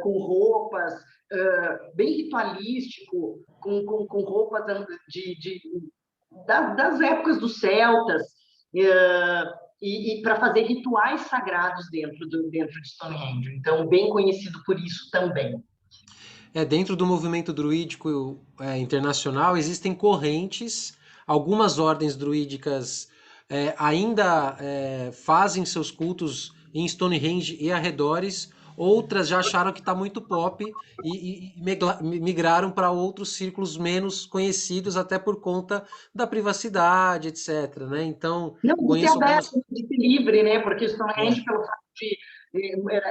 com roupas bem ritualístico, com roupas das épocas dos celtas, e para fazer rituais sagrados dentro de Stonehenge. Então, bem conhecido por isso também. Dentro do movimento druídico internacional existem correntes, algumas ordens druídicas ainda fazem seus cultos em Stonehenge e arredores, outras já acharam que está muito pop e migraram para outros círculos menos conhecidos, até por conta da privacidade, etc. Né? Então, Não, de ser conheço aberto, algumas. de ser livre, né? Porque o Stonehenge, É, pelo fato de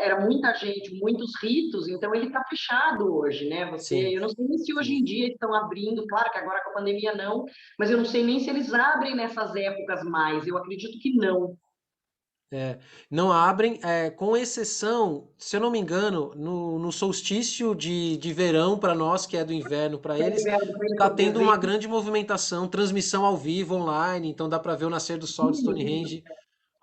era muita gente, muitos ritos, então ele está fechado hoje, né? sim, Eu não sei nem se hoje sim. em dia estão abrindo, claro que agora com a pandemia não, mas eu não sei nem se eles abrem nessas épocas mais. Eu acredito que não. É, não abrem, com exceção, se eu não me engano, no solstício de verão para nós, que é do inverno para eles, está tendo uma Dezembro, grande movimentação, transmissão ao vivo, online, então dá para ver o nascer do sol de Stonehenge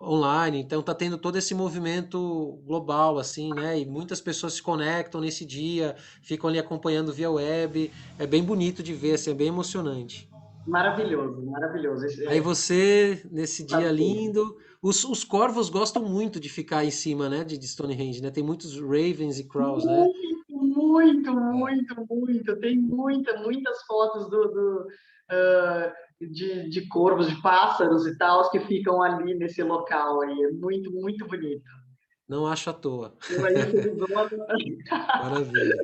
online, então está tendo todo esse movimento global, assim, né? E muitas pessoas se conectam nesse dia, ficam ali acompanhando via web, é bem bonito de ver, assim, é bem emocionante. maravilhoso, maravilhoso. Aí você, nesse dia Saber. lindo, os corvos gostam muito de ficar em cima, né, de Stonehenge, né? Tem muitos ravens e crows, né? Muito. Tem muitas fotos de corvos, de pássaros e tal, que ficam ali nesse local aí. É muito bonito. Não acho à toa. Eu aí, felizona. Maravilha.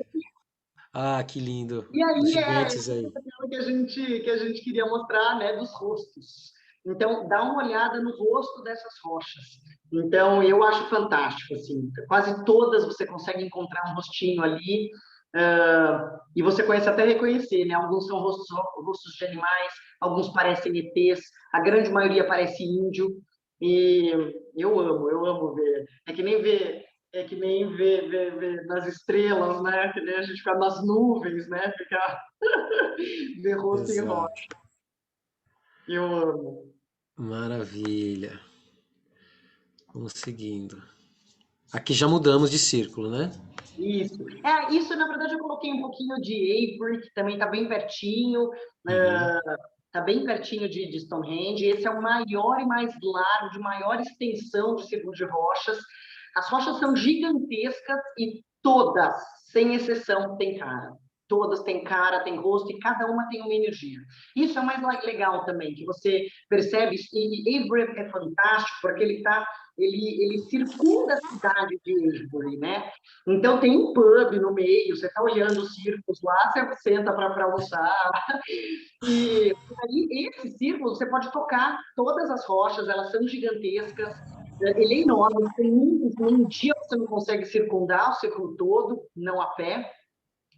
Ah, que lindo. E Os aí gigantes aí. aquilo que a gente queria mostrar, né, dos rostos. Então, dá uma olhada no rosto dessas rochas. Então, eu acho fantástico, assim, quase todas você consegue encontrar um rostinho ali, e você conhece até reconhecer, né? Alguns são rostos de animais, alguns parecem ETs, a grande maioria parece índio, e eu amo ver. É que nem ver nas estrelas, né? Que nem a gente ficar nas nuvens, né? Ficar ver rosto em rosto. Exato. Eu amo. Maravilha. Vamos seguindo. Aqui já mudamos de círculo, né? Isso, na verdade, eu coloquei um pouquinho de Avebury, que também está bem pertinho, Uhum. está bem pertinho de Stonehenge. Esse é o maior e mais largo, de maior extensão de círculo de rochas. As rochas são gigantescas e todas, sem exceção, têm cara. Todas têm cara, têm rosto e cada uma tem uma energia. Isso é o mais legal também, que você percebe. E Avebury é fantástico porque ele circunda a cidade de Avebury, né? Então tem um pub no meio, você está olhando os círculos lá, você senta para almoçar. E aí, esse círculo, você pode tocar todas as rochas, elas são gigantescas, ele é enorme, tem um dia você não consegue circundar o círculo todo, não a pé,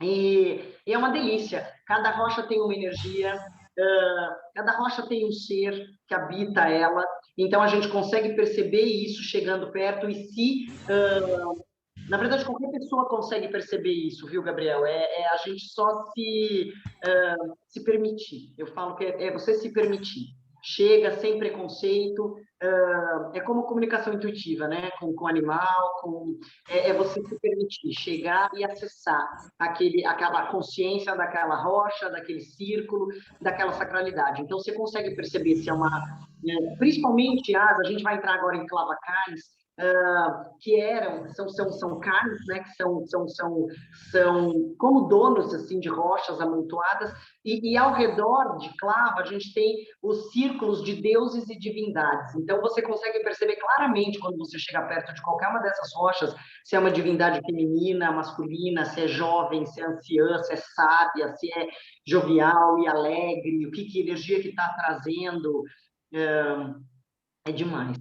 e é uma delícia. Cada rocha tem uma energia, cada rocha tem um ser que habita ela, então a gente consegue perceber isso chegando perto e se na verdade, qualquer pessoa consegue perceber isso, viu, Gabriel? A gente só se permitir. Eu falo que é você se permitir. Chega sem preconceito, é como comunicação intuitiva, né? Com o animal, é você se permitir chegar e acessar aquela consciência daquela rocha, daquele círculo, daquela sacralidade. Então, você consegue perceber se é principalmente a gente vai entrar agora em Clavacais, que são carnes, né, que são como donos assim de rochas amontoadas, e ao redor de Clava a gente tem os círculos de deuses e divindades. Então você consegue perceber claramente quando você chega perto de qualquer uma dessas rochas se é uma divindade feminina, masculina, se é jovem, se é anciã, se é sábia, se é jovial e alegre, que energia que está trazendo. É demais.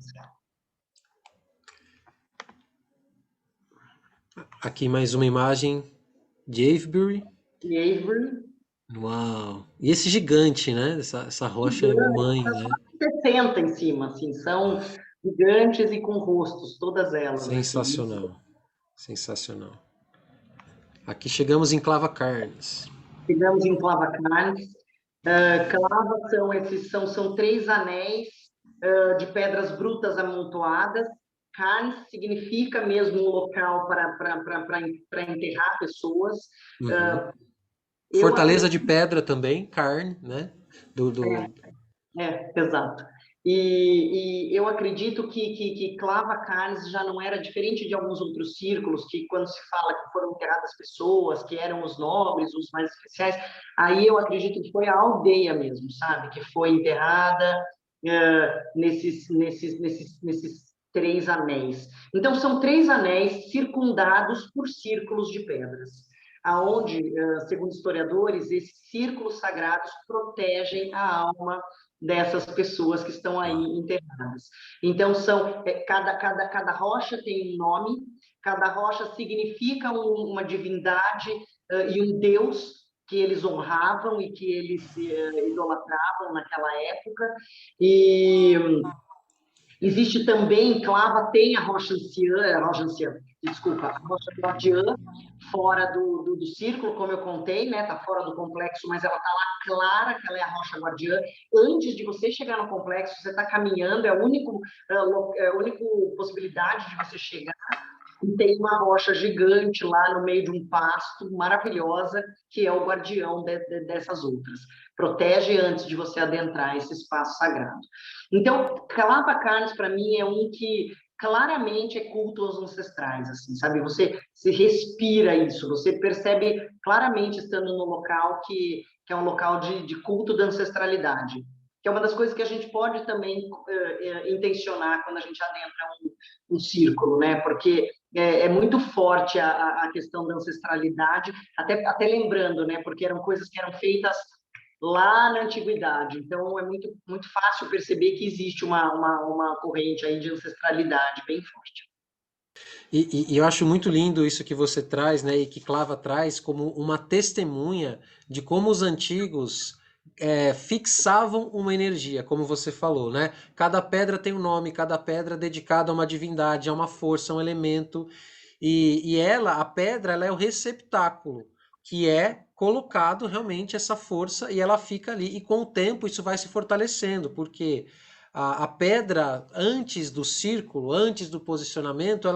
Aqui mais uma imagem de Avebury. E Avery, Uau! E esse gigante, né? Essa rocha mãe, né? 60 em cima, assim, são gigantes e com rostos, todas elas, assim. Sensacional. Sensacional. Aqui chegamos em Clava Carnes. Chegamos em Clava Carnes. Clava são três anéis de pedras brutas amontoadas. Carnes significa mesmo um local para enterrar pessoas. Uhum. Uh, eu Fortaleza acredito de Pedra também, Carne, né? Do... exato. E eu acredito que Clava Carnes já não era diferente de alguns outros círculos, que quando se fala que foram enterradas pessoas, que eram os nobres, os mais especiais, aí eu acredito que foi a aldeia mesmo, sabe? Que foi enterrada nesses três anéis. Então, são três anéis circundados por círculos de pedras, aonde, segundo historiadores, esses círculos sagrados protegem a alma dessas pessoas que estão aí enterradas. Então, cada rocha tem um nome, cada rocha significa uma divindade e um deus que eles honravam e que eles idolatravam naquela época. E existe também, Clava tem a rocha anciã, desculpa, a rocha guardiã, fora do círculo, como eu contei, né? Está fora do complexo, mas ela está lá clara que ela é a rocha guardiã. Antes de você chegar no complexo, você está caminhando, é a única possibilidade de você chegar. E tem uma rocha gigante lá no meio de um pasto, maravilhosa, que é o guardião dessas outras. Protege antes de você adentrar esse espaço sagrado. Então, Calabacarnes, para mim, é um que claramente é culto aos ancestrais, assim, sabe? Você se respira isso, você percebe claramente estando no local que é um local de culto da ancestralidade, que é uma das coisas que a gente pode também intencionar quando a gente adentra um círculo, né? Porque é muito forte a questão da ancestralidade, até lembrando, né? Porque eram coisas que eram feitas lá na antiguidade. Então, é muito, muito fácil perceber que existe uma corrente aí de ancestralidade bem forte. E eu acho muito lindo isso que você traz, né, e que Clava traz como uma testemunha de como os antigos fixavam uma energia, como você falou, né? Cada pedra tem um nome, cada pedra é dedicada a uma divindade, a uma força, a um elemento. E ela, a pedra, ela é o receptáculo, que é colocado realmente essa força e ela fica ali. E com o tempo isso vai se fortalecendo, porque a pedra, antes do círculo, antes do posicionamento,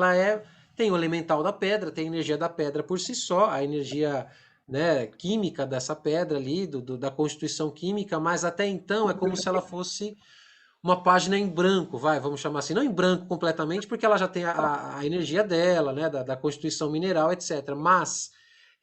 tem o elemental da pedra, tem a energia da pedra por si só, a energia, né, química dessa pedra ali, da constituição química, mas até então é como se ela fosse uma página em branco, vamos chamar assim, não em branco completamente, porque ela já tem a energia dela, né, da constituição mineral, etc. Mas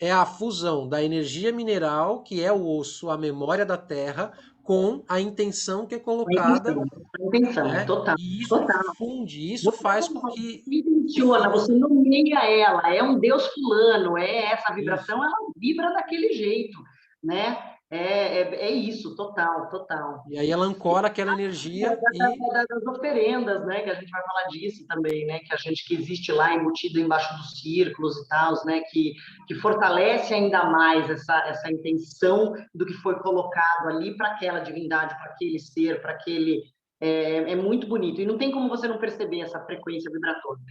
é a fusão da energia mineral, que é o osso, a memória da terra, com a intenção que é colocada, A intenção, né? total, E isso total. funde, isso Você faz com que intenciona, você nomeia ela, é um Deus fulano, essa isso. vibração, ela vibra daquele jeito, né? É isso, total, total. E aí ela ancora aquela energia e Das oferendas, né? Que a gente vai falar disso também, né? Que existe lá embutido embaixo dos círculos e tal, né? Que fortalece ainda mais essa intenção do que foi colocado ali para aquela divindade, para aquele ser, para aquele é muito bonito. E não tem como você não perceber essa frequência vibratória.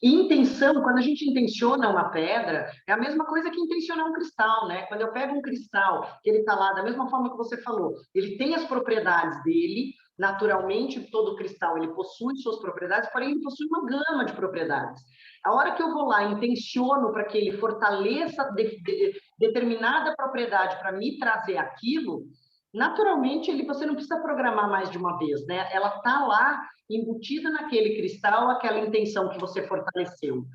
E intenção, quando a gente intenciona uma pedra, é a mesma coisa que intencionar um cristal, né? Quando eu pego um cristal, que ele está lá, da mesma forma que você falou, ele tem as propriedades dele, naturalmente, todo cristal ele possui suas propriedades, porém ele possui uma gama de propriedades. A hora que eu vou lá e intenciono para que ele fortaleça determinada propriedade para me trazer aquilo, naturalmente você não precisa programar mais de uma vez, né? Ela está lá embutida naquele cristal, aquela intenção que você fortaleceu.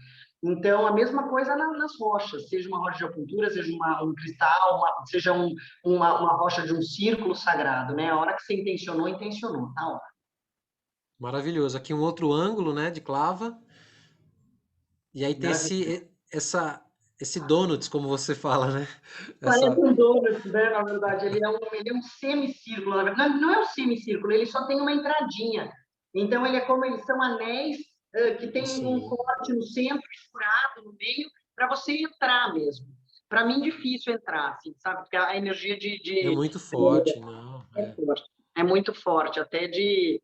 Então, a mesma coisa nas rochas, seja uma rocha de acupuntura, seja um cristal, seja uma rocha de um círculo sagrado, né? A hora que você intencionou, tá ó. maravilhoso. Aqui um outro ângulo, né, de clava. E aí tem esse donuts, como você fala, né? Parece Essa, um donut, né? Na verdade, ele é um semicírculo, na verdade. Não é um semicírculo, ele só tem uma entradinha. Então, eles são anéis que tem um assim, corte no centro, furado no meio, para você entrar mesmo. Para mim, difícil entrar, assim, sabe? Porque a energia é muito forte, não. é forte. É muito forte, até de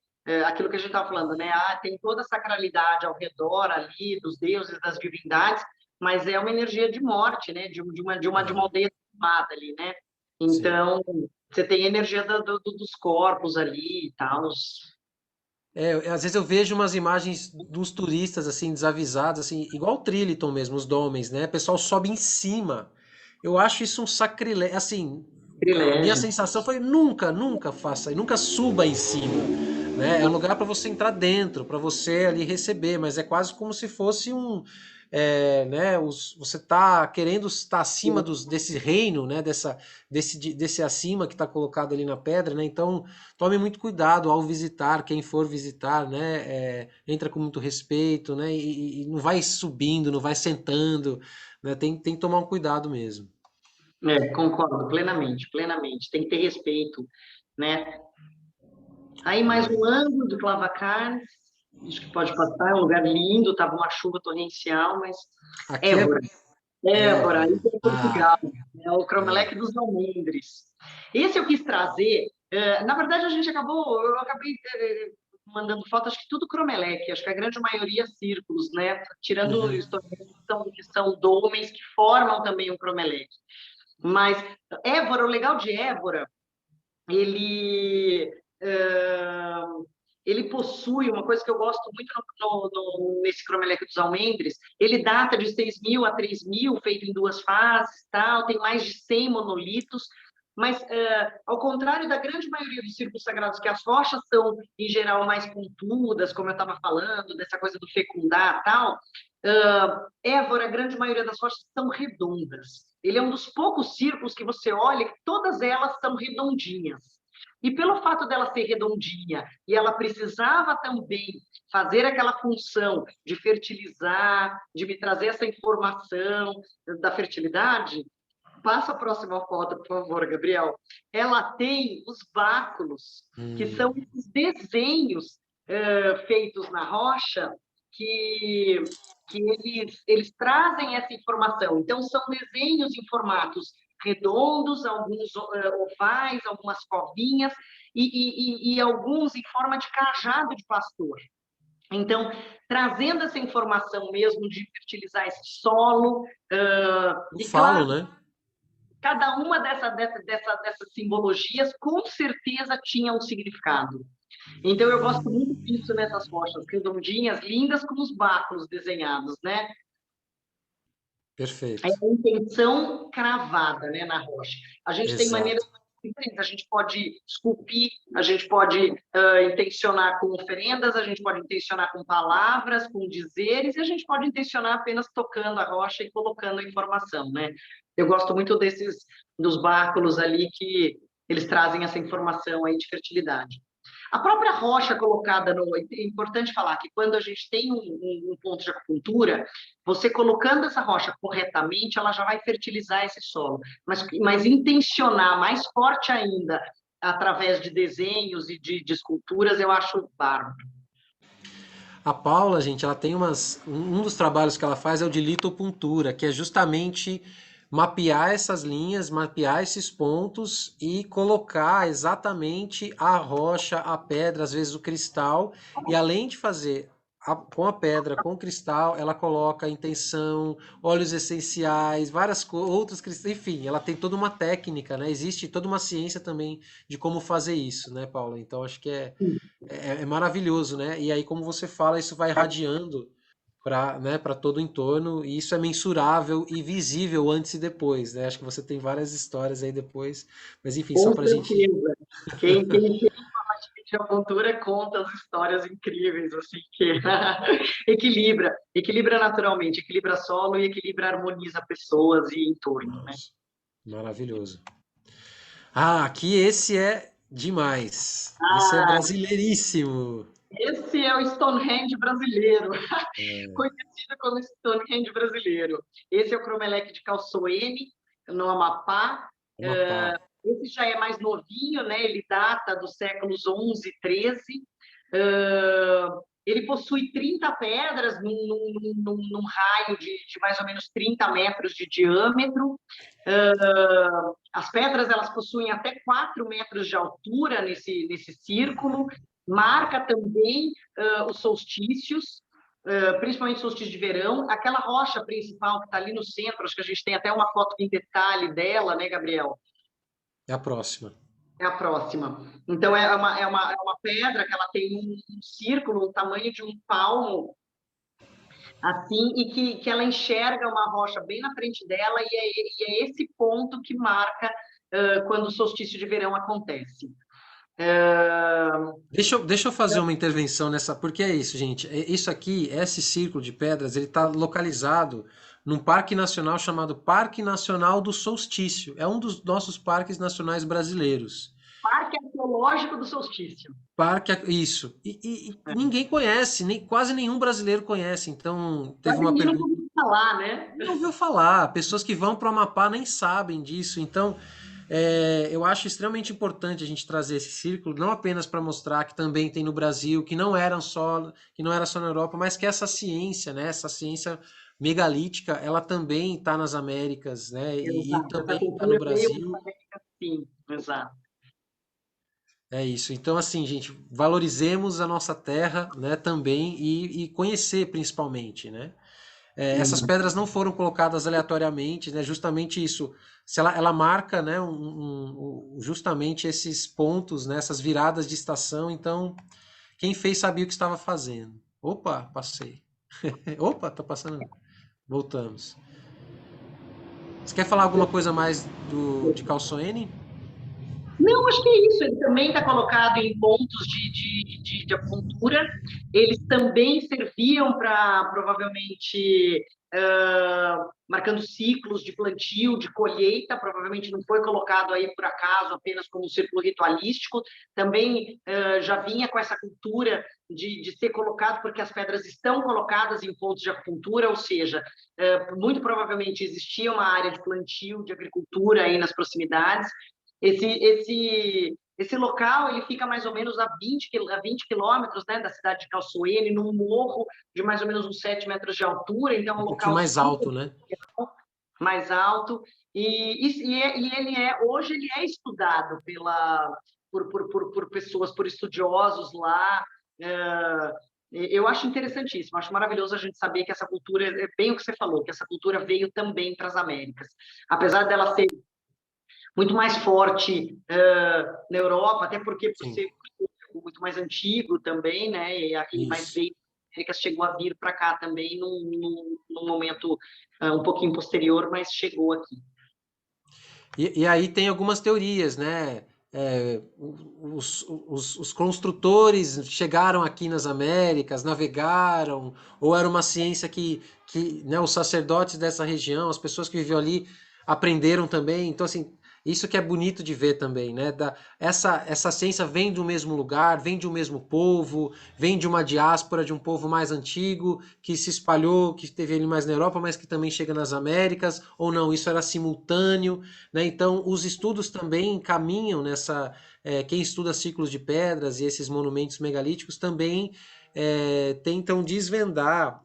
aquilo que a gente estava falando, né? Tem toda a sacralidade ao redor ali, dos deuses, das divindades, mas é uma energia de morte, né? De uma aldeia tomada ali, né? Sim. Então, você tem a energia dos corpos ali e tal. Às vezes eu vejo umas imagens dos turistas assim desavisados, assim, igual o Trilyton mesmo, os domens, né? O pessoal sobe em cima. Eu acho isso um sacrilégio, assim, a minha Privilégio. sensação foi nunca, nunca faça, nunca suba em cima, né? É um lugar para você entrar dentro, para você ali receber, mas é quase como se fosse né, você está querendo estar acima desse reino, né, desse acima que está colocado ali na pedra, né? Então tome muito cuidado ao visitar, quem for visitar, né, entra com muito respeito, né, e não vai subindo, não vai sentando, né? Tem que tomar um cuidado mesmo. Concordo plenamente, plenamente. Tem que ter respeito, né? Aí mais É. um ângulo do Clavacar, acho que pode passar, é um lugar lindo, estava uma chuva torrencial, mas Aqui é Évora, Évora, Évora. isso é Ah, Portugal, é o é. Cromlech dos Almendres. Esse eu quis trazer, na verdade eu acabei mandando foto, acho que tudo Cromlech, acho que a grande maioria círculos, né? Tirando Uhum. histórias que são dômenes que formam também um Cromlech. Mas Évora, o legal de Évora, ele ele possui uma coisa que eu gosto muito nesse Cromeleque dos Almendres. Ele data de 6.000 a 3.000, feito em 2 fases, tal, tem mais de 100 monolitos, mas, ao contrário da grande maioria dos círculos sagrados, que as rochas são, em geral, mais pontudas, como eu estava falando, dessa coisa do fecundar tal, Évora, a grande maioria das rochas são redondas. Ele é um dos poucos círculos que você olha que todas elas são redondinhas. E pelo fato dela ser redondinha e ela precisava também fazer aquela função de fertilizar, de me trazer essa informação da fertilidade, passa a próxima foto, por favor, Gabriel. Ela tem os báculos, que são Hum. esses desenhos feitos na rocha que, que eles trazem essa informação. Então, são desenhos em formatos redondos, alguns ovais, algumas covinhas, e alguns em forma de cajado de pastor. Então, trazendo essa informação mesmo de fertilizar esse solo, Eu e falo, claro, né? cada uma dessas simbologias com certeza tinha um significado. Então, eu gosto muito disso nessas rochas redondinhas, lindas, com os báculos desenhados, né? É Perfeito. a intenção cravada, né, na rocha. A gente tem maneiras Exato. diferentes. A gente pode esculpir, a gente pode intencionar com oferendas, a gente pode intencionar com palavras, com dizeres, e a gente pode intencionar apenas tocando a rocha e colocando a informação, né? Eu gosto muito dos báculos ali que eles trazem essa informação aí de fertilidade. A própria rocha colocada no. É importante falar que quando a gente tem um ponto de acupuntura, você colocando essa rocha corretamente, ela já vai fertilizar esse solo. Mas intencionar mais forte ainda, através de desenhos e de esculturas, eu acho bárbaro. A Paula, gente, ela tem um dos trabalhos que ela faz é o de litopuntura, que é justamente mapear essas linhas, mapear esses pontos e colocar exatamente a rocha, a pedra, às vezes o cristal, e além de fazer com a pedra, com o cristal, ela coloca intenção, óleos essenciais, outros cristais, enfim, ela tem toda uma técnica, né? Existe toda uma ciência também de como fazer isso, né, Paula? Então acho que é maravilhoso, né? E aí, como você fala, isso vai irradiando para, né, para todo o entorno, e isso é mensurável e visível antes e depois, né? Acho que você tem várias histórias aí depois, mas enfim, só Com para a gente. certeza. Quem tem uma de aventura conta as histórias incríveis, assim, que equilibra naturalmente, equilibra solo e harmoniza pessoas e entorno, né? Nossa, maravilhoso. Ah, aqui esse é demais. Esse é Ah, brasileiríssimo. esse é o Stonehenge brasileiro, É, conhecido como Stonehenge brasileiro. Esse é o Cromeleque de Calçoene, no Amapá. Amapá. Esse já é mais novinho, né? Ele data dos séculos 11 e 13. Ele possui 30 pedras num raio de mais ou menos 30 metros de diâmetro. As pedras elas possuem até 4 metros de altura nesse círculo. Marca também os solstícios, principalmente solstício de verão. Aquela rocha principal que está ali no centro, acho que a gente tem até uma foto em detalhe dela, né, Gabriel? É a próxima. É a próxima. Então, é uma pedra que ela tem um círculo, o tamanho de um palmo, assim, e que ela enxerga uma rocha bem na frente dela, e é esse ponto que marca quando o solstício de verão acontece. Deixa eu fazer uma intervenção nessa, porque é isso, gente. Isso aqui, esse círculo de pedras, ele está localizado num parque nacional chamado Parque Nacional do Solstício. É um dos nossos parques nacionais brasileiros. Parque Arqueológico do Solstício. Isso. E ninguém conhece, nem, quase nenhum brasileiro conhece. Então, teve Quase uma ninguém nunca pergunta. ouviu falar, né? Não ouviu falar, pessoas que vão para o Amapá nem sabem disso. Então, eu acho extremamente importante a gente trazer esse círculo, não apenas para mostrar que também tem no Brasil, que não era só na Europa, mas que essa ciência, né, essa ciência megalítica, ela também está nas Américas, né, e Exato. Essa também está no cultura veio Brasil. para a América, sim. Exato. É isso. Então, assim, gente, valorizemos a nossa terra, né, também e conhecer principalmente, né? Essas pedras não foram colocadas aleatoriamente, né? Justamente isso. Se ela marca, né, justamente esses pontos, né, essas viradas de estação. Então, quem fez sabia o que estava fazendo. Opa, passei. Opa, tá passando. Voltamos. Você quer falar alguma coisa mais de Calçoene? Não, acho que é isso. Ele também está colocado em pontos de acupuntura. Eles também serviam para, provavelmente, marcando ciclos de plantio, de colheita. Provavelmente não foi colocado aí por acaso, apenas como um círculo ritualístico. Também já vinha com essa cultura de ser colocado porque as pedras estão colocadas em pontos de acupuntura, ou seja, muito provavelmente existia uma área de plantio, de agricultura aí nas proximidades. Esse local ele fica mais ou menos a 20 quilômetros, né, da cidade de Calçoene, num morro de mais ou menos uns 7 metros de altura, então é Um um pouquinho local mais super alto, né? mais alto, hoje ele é estudado por pessoas, por estudiosos lá. É, eu acho interessantíssimo, acho maravilhoso a gente saber que essa cultura, é bem o que você falou, que essa cultura veio também para as Américas. Apesar dela ser muito mais forte na Europa, até porque por Sim, ser muito mais antigo também, né? E mais isso. veio, América chegou a vir para cá também num momento um pouquinho posterior, mas chegou aqui. E aí tem algumas teorias, né? Os construtores chegaram aqui nas Américas, navegaram, ou era uma ciência que né, os sacerdotes dessa região, as pessoas que viviam ali, aprenderam também. Então, assim, isso que é bonito de ver também, né? Essa ciência vem do mesmo lugar, vem de um mesmo povo, vem de uma diáspora, de um povo mais antigo, que se espalhou, que esteve ali mais na Europa, mas que também chega nas Américas, ou não, isso era simultâneo, né? Então, os estudos também caminham nessa. Quem estuda ciclos de pedras e esses monumentos megalíticos também tentam desvendar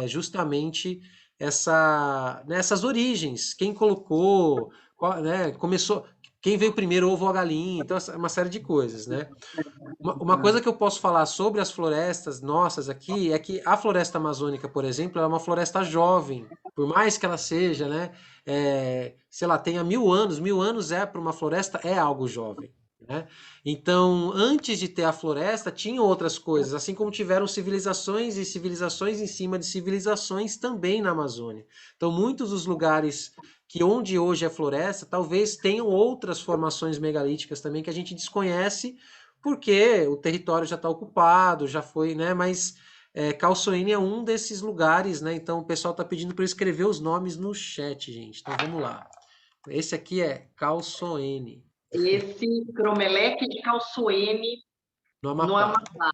justamente essas origens. Quem colocou, né, começou. Quem veio primeiro, ovo ou a galinha, então uma série de coisas, né? Uma coisa que eu posso falar sobre as florestas nossas aqui é que a floresta amazônica, por exemplo, é uma floresta jovem, por mais que ela seja, né, sei lá, tenha 1000 anos, 1000 anos para uma floresta é algo jovem, né? Então, antes de ter a floresta, tinham outras coisas, assim como tiveram civilizações e civilizações em cima de civilizações também na Amazônia. Então, muitos dos lugares que onde hoje é floresta, talvez tenham outras formações megalíticas também que a gente desconhece porque o território já está ocupado, já foi, né? Mas Calçoene é um desses lugares, né? Então o pessoal está pedindo para eu escrever os nomes no chat, gente. Então vamos lá. Esse aqui é Calçoene, Esse Cromeleque de Calçoene, no no Amapá. Amapá.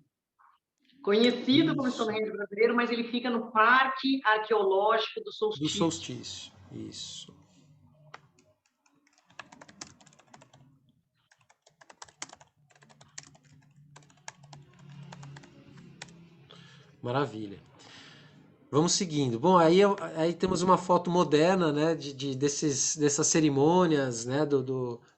Conhecido como Isso, Stonehenge brasileiro, mas ele fica no Parque Arqueológico do do Solstício. solstício. Isso. Maravilha. Vamos seguindo. Bom, aí temos uma foto moderna, né, dessas cerimônias, né,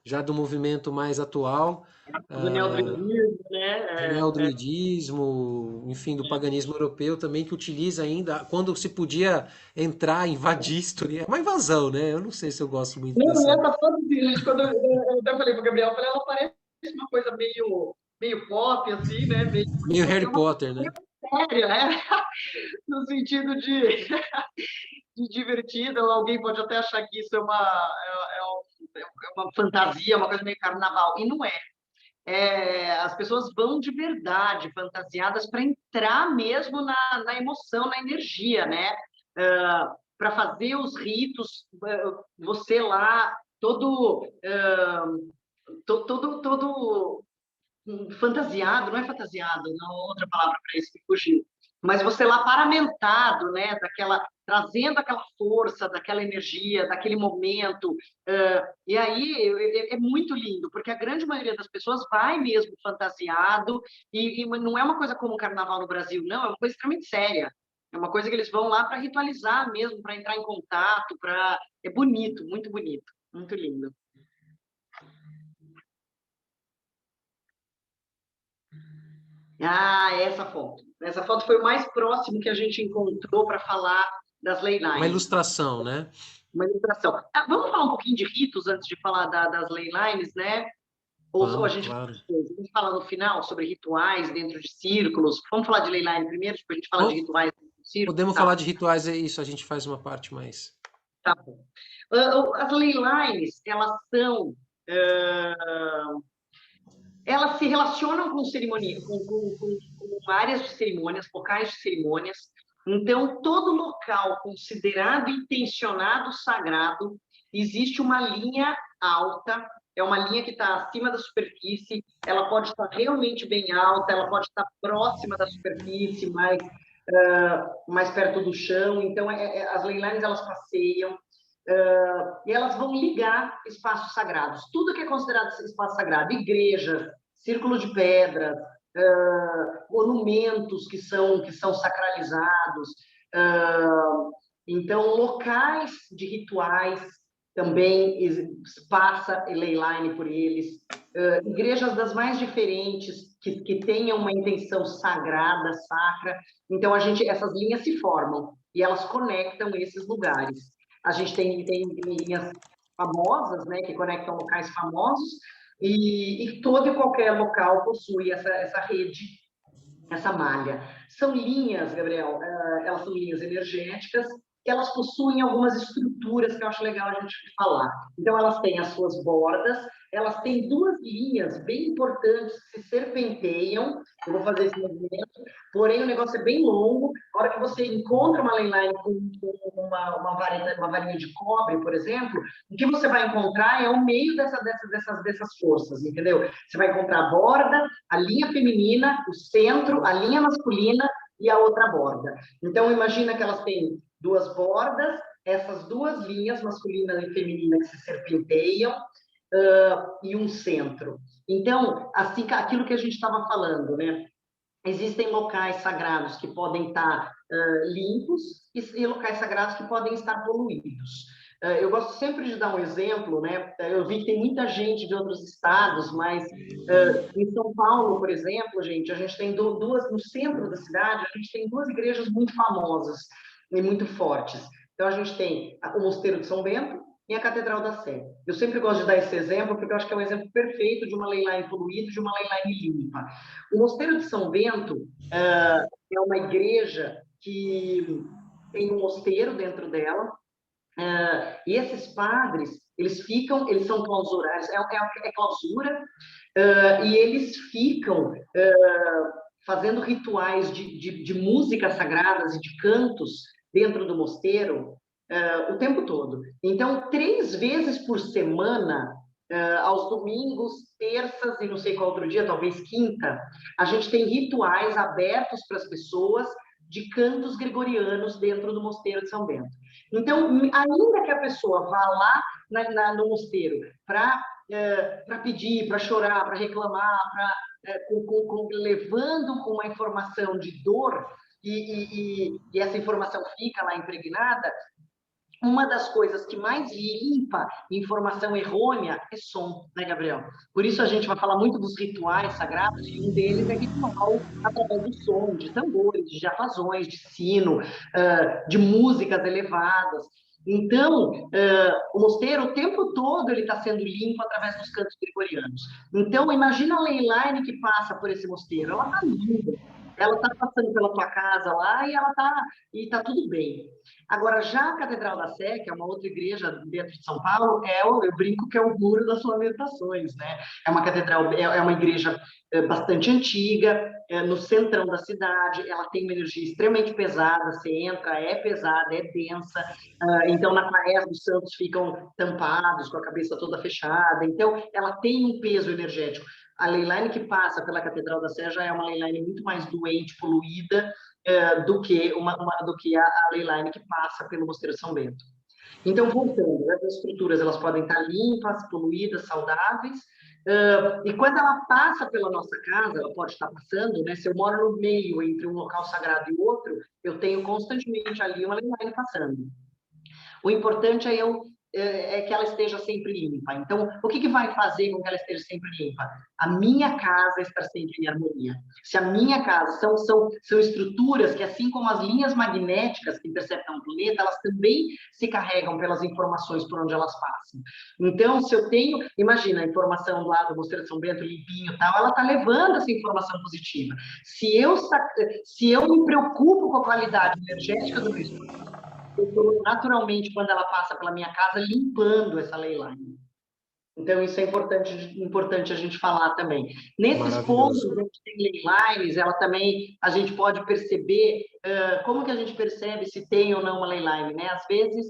já do movimento mais atual. Do neodruidismo, Do né? neodruidismo, enfim, do paganismo europeu também, que utiliza ainda, quando se podia entrar, invadir, é uma invasão, né? Eu não sei se eu gosto muito Não, e dessa. essa foto, gente, quando eu até falei pro Gabriel, eu falei, ela parece uma coisa meio pop, assim, né? Meio, Meio porque Harry é uma Potter, né? coisa séria, né? No sentido de divertida, alguém pode até achar que isso é uma fantasia, uma coisa meio carnaval, e não é. as pessoas vão de verdade, fantasiadas, para entrar mesmo na emoção, na energia, né? Para fazer os ritos, você lá, todo fantasiado, não é fantasiado, não, outra palavra para isso que fugiu, mas você lá paramentado, né, trazendo aquela força, daquela energia, daquele momento, e aí é muito lindo, porque a grande maioria das pessoas vai mesmo fantasiado, e não é uma coisa como o carnaval no Brasil, não, é uma coisa extremamente séria, é uma coisa que eles vão lá para ritualizar mesmo, para entrar em contato, é bonito, muito lindo. Ah, essa foto. Essa foto foi o mais próximo que a gente encontrou para falar das ley Uma lines. ilustração, né? Uma ilustração. Vamos falar um pouquinho de ritos antes de falar das ley lines, né? Ou a Vamos, gente, claro. a gente fala no final sobre rituais dentro de círculos. Vamos falar de ley line primeiro, depois a gente fala de rituais dentro de círculos? Podemos Tá, falar de rituais, é isso, a gente faz uma parte mais. tá bom. As ley lines, elas se relacionam com cerimônia, com áreas de cerimônias, locais de cerimônias. Então, todo local considerado intencionado sagrado, existe uma linha alta, é uma linha que está acima da superfície, ela pode estar realmente bem alta, ela pode estar próxima da superfície, mais perto do chão. Então, as ley lines, elas passeiam, e elas vão ligar espaços sagrados. Tudo que é considerado espaço sagrado, igrejas, círculo de pedras, monumentos que são sacralizados, então locais de rituais também passa ley line por eles, igrejas das mais diferentes que tenham uma intenção sagrada, sacra. Então essas linhas se formam e elas conectam esses lugares. A gente tem linhas famosas, né, que conectam locais famosos, e todo e qualquer local possui essa rede, essa malha. São linhas, Gabriel, elas são linhas energéticas, que elas possuem algumas estruturas que eu acho legal a gente falar. Então, elas têm as suas bordas, elas têm duas linhas bem importantes que se serpenteiam. Eu vou fazer esse movimento, porém o negócio é bem longo. A hora que você encontra uma ley line com uma varinha de cobre, por exemplo, o que você vai encontrar é o meio dessas forças, entendeu? Você vai encontrar a borda, a linha feminina, o centro, a linha masculina e a outra borda. Então, imagina que elas têm duas bordas, essas duas linhas, masculina e feminina, que se serpenteiam, e um centro. Então, assim, aquilo que a gente estava falando, né? Existem locais sagrados que podem estar limpos e locais sagrados que podem estar poluídos. Eu gosto sempre de dar um exemplo, né? Eu vi que tem muita gente de outros estados, mas em São Paulo, por exemplo, gente, a gente tem duas, no centro da cidade, a gente tem duas igrejas muito famosas e muito fortes. Então, a gente tem o Mosteiro de São Bento e a Catedral da Sé. Eu sempre gosto de dar esse exemplo, porque eu acho que é um exemplo perfeito de uma ley line poluída e de uma ley line limpa. O Mosteiro de São Bento é uma igreja que tem um mosteiro dentro dela, e esses padres, eles são clausurados, é clausura, e eles ficam fazendo rituais de músicas sagradas e de cantos dentro do mosteiro o tempo todo. Então, 3 vezes por semana, aos domingos, terças e não sei qual outro dia, talvez quinta, a gente tem rituais abertos para as pessoas de cantos gregorianos dentro do Mosteiro de São Bento. Então, ainda que a pessoa vá lá no mosteiro para pedir, para chorar, para reclamar, levando uma informação de dor, e essa informação fica lá impregnada, uma das coisas que mais limpa informação errônea é som, né, Gabriel? Por isso a gente vai falar muito dos rituais sagrados, e um deles é ritual através do som, de tambores, de diapasões, de sino, de músicas elevadas. Então, o mosteiro, o tempo todo, ele está sendo limpo através dos cantos gregorianos. Então, imagina a ley line que passa por esse mosteiro. Ela está linda, ela está passando pela tua casa lá e tá tudo bem. Agora, já a Catedral da Sé, que é uma outra igreja dentro de São Paulo, eu brinco que é o muro das lamentações, né? É uma catedral, é uma igreja bastante antiga, no centrão da cidade, ela tem uma energia extremamente pesada, você entra, é pesada, é densa, então na Quaresma os santos ficam tampados, com a cabeça toda fechada, então ela tem um peso energético. A leyline que passa pela Catedral da Sé já é uma leyline muito mais doente, poluída, do que a leyline que passa pelo Mosteiro São Bento. Então, voltando, as estruturas elas podem estar limpas, poluídas, saudáveis, e quando ela passa pela nossa casa, ela pode estar passando, né? Se eu moro no meio entre um local sagrado e outro, eu tenho constantemente ali uma leyline passando. O importante é que ela esteja sempre limpa. Então, o que vai fazer com que ela esteja sempre limpa? A minha casa estar sempre em harmonia. Se a minha casa são estruturas que, assim como as linhas magnéticas que interceptam o planeta, elas também se carregam pelas informações por onde elas passam. Então, se eu tenho, imagina a informação lá do Mosteiro de São Bento limpinho e tal, ela está levando essa informação positiva. Se eu me preocupo com a qualidade energética do meu espaço, eu estou naturalmente, quando ela passa pela minha casa, limpando essa leyline. Então, isso é importante a gente falar também. Nesses pontos Maravilhoso. onde tem leylines, ela também, a gente pode perceber, como que a gente percebe se tem ou não uma leyline, né? Às vezes,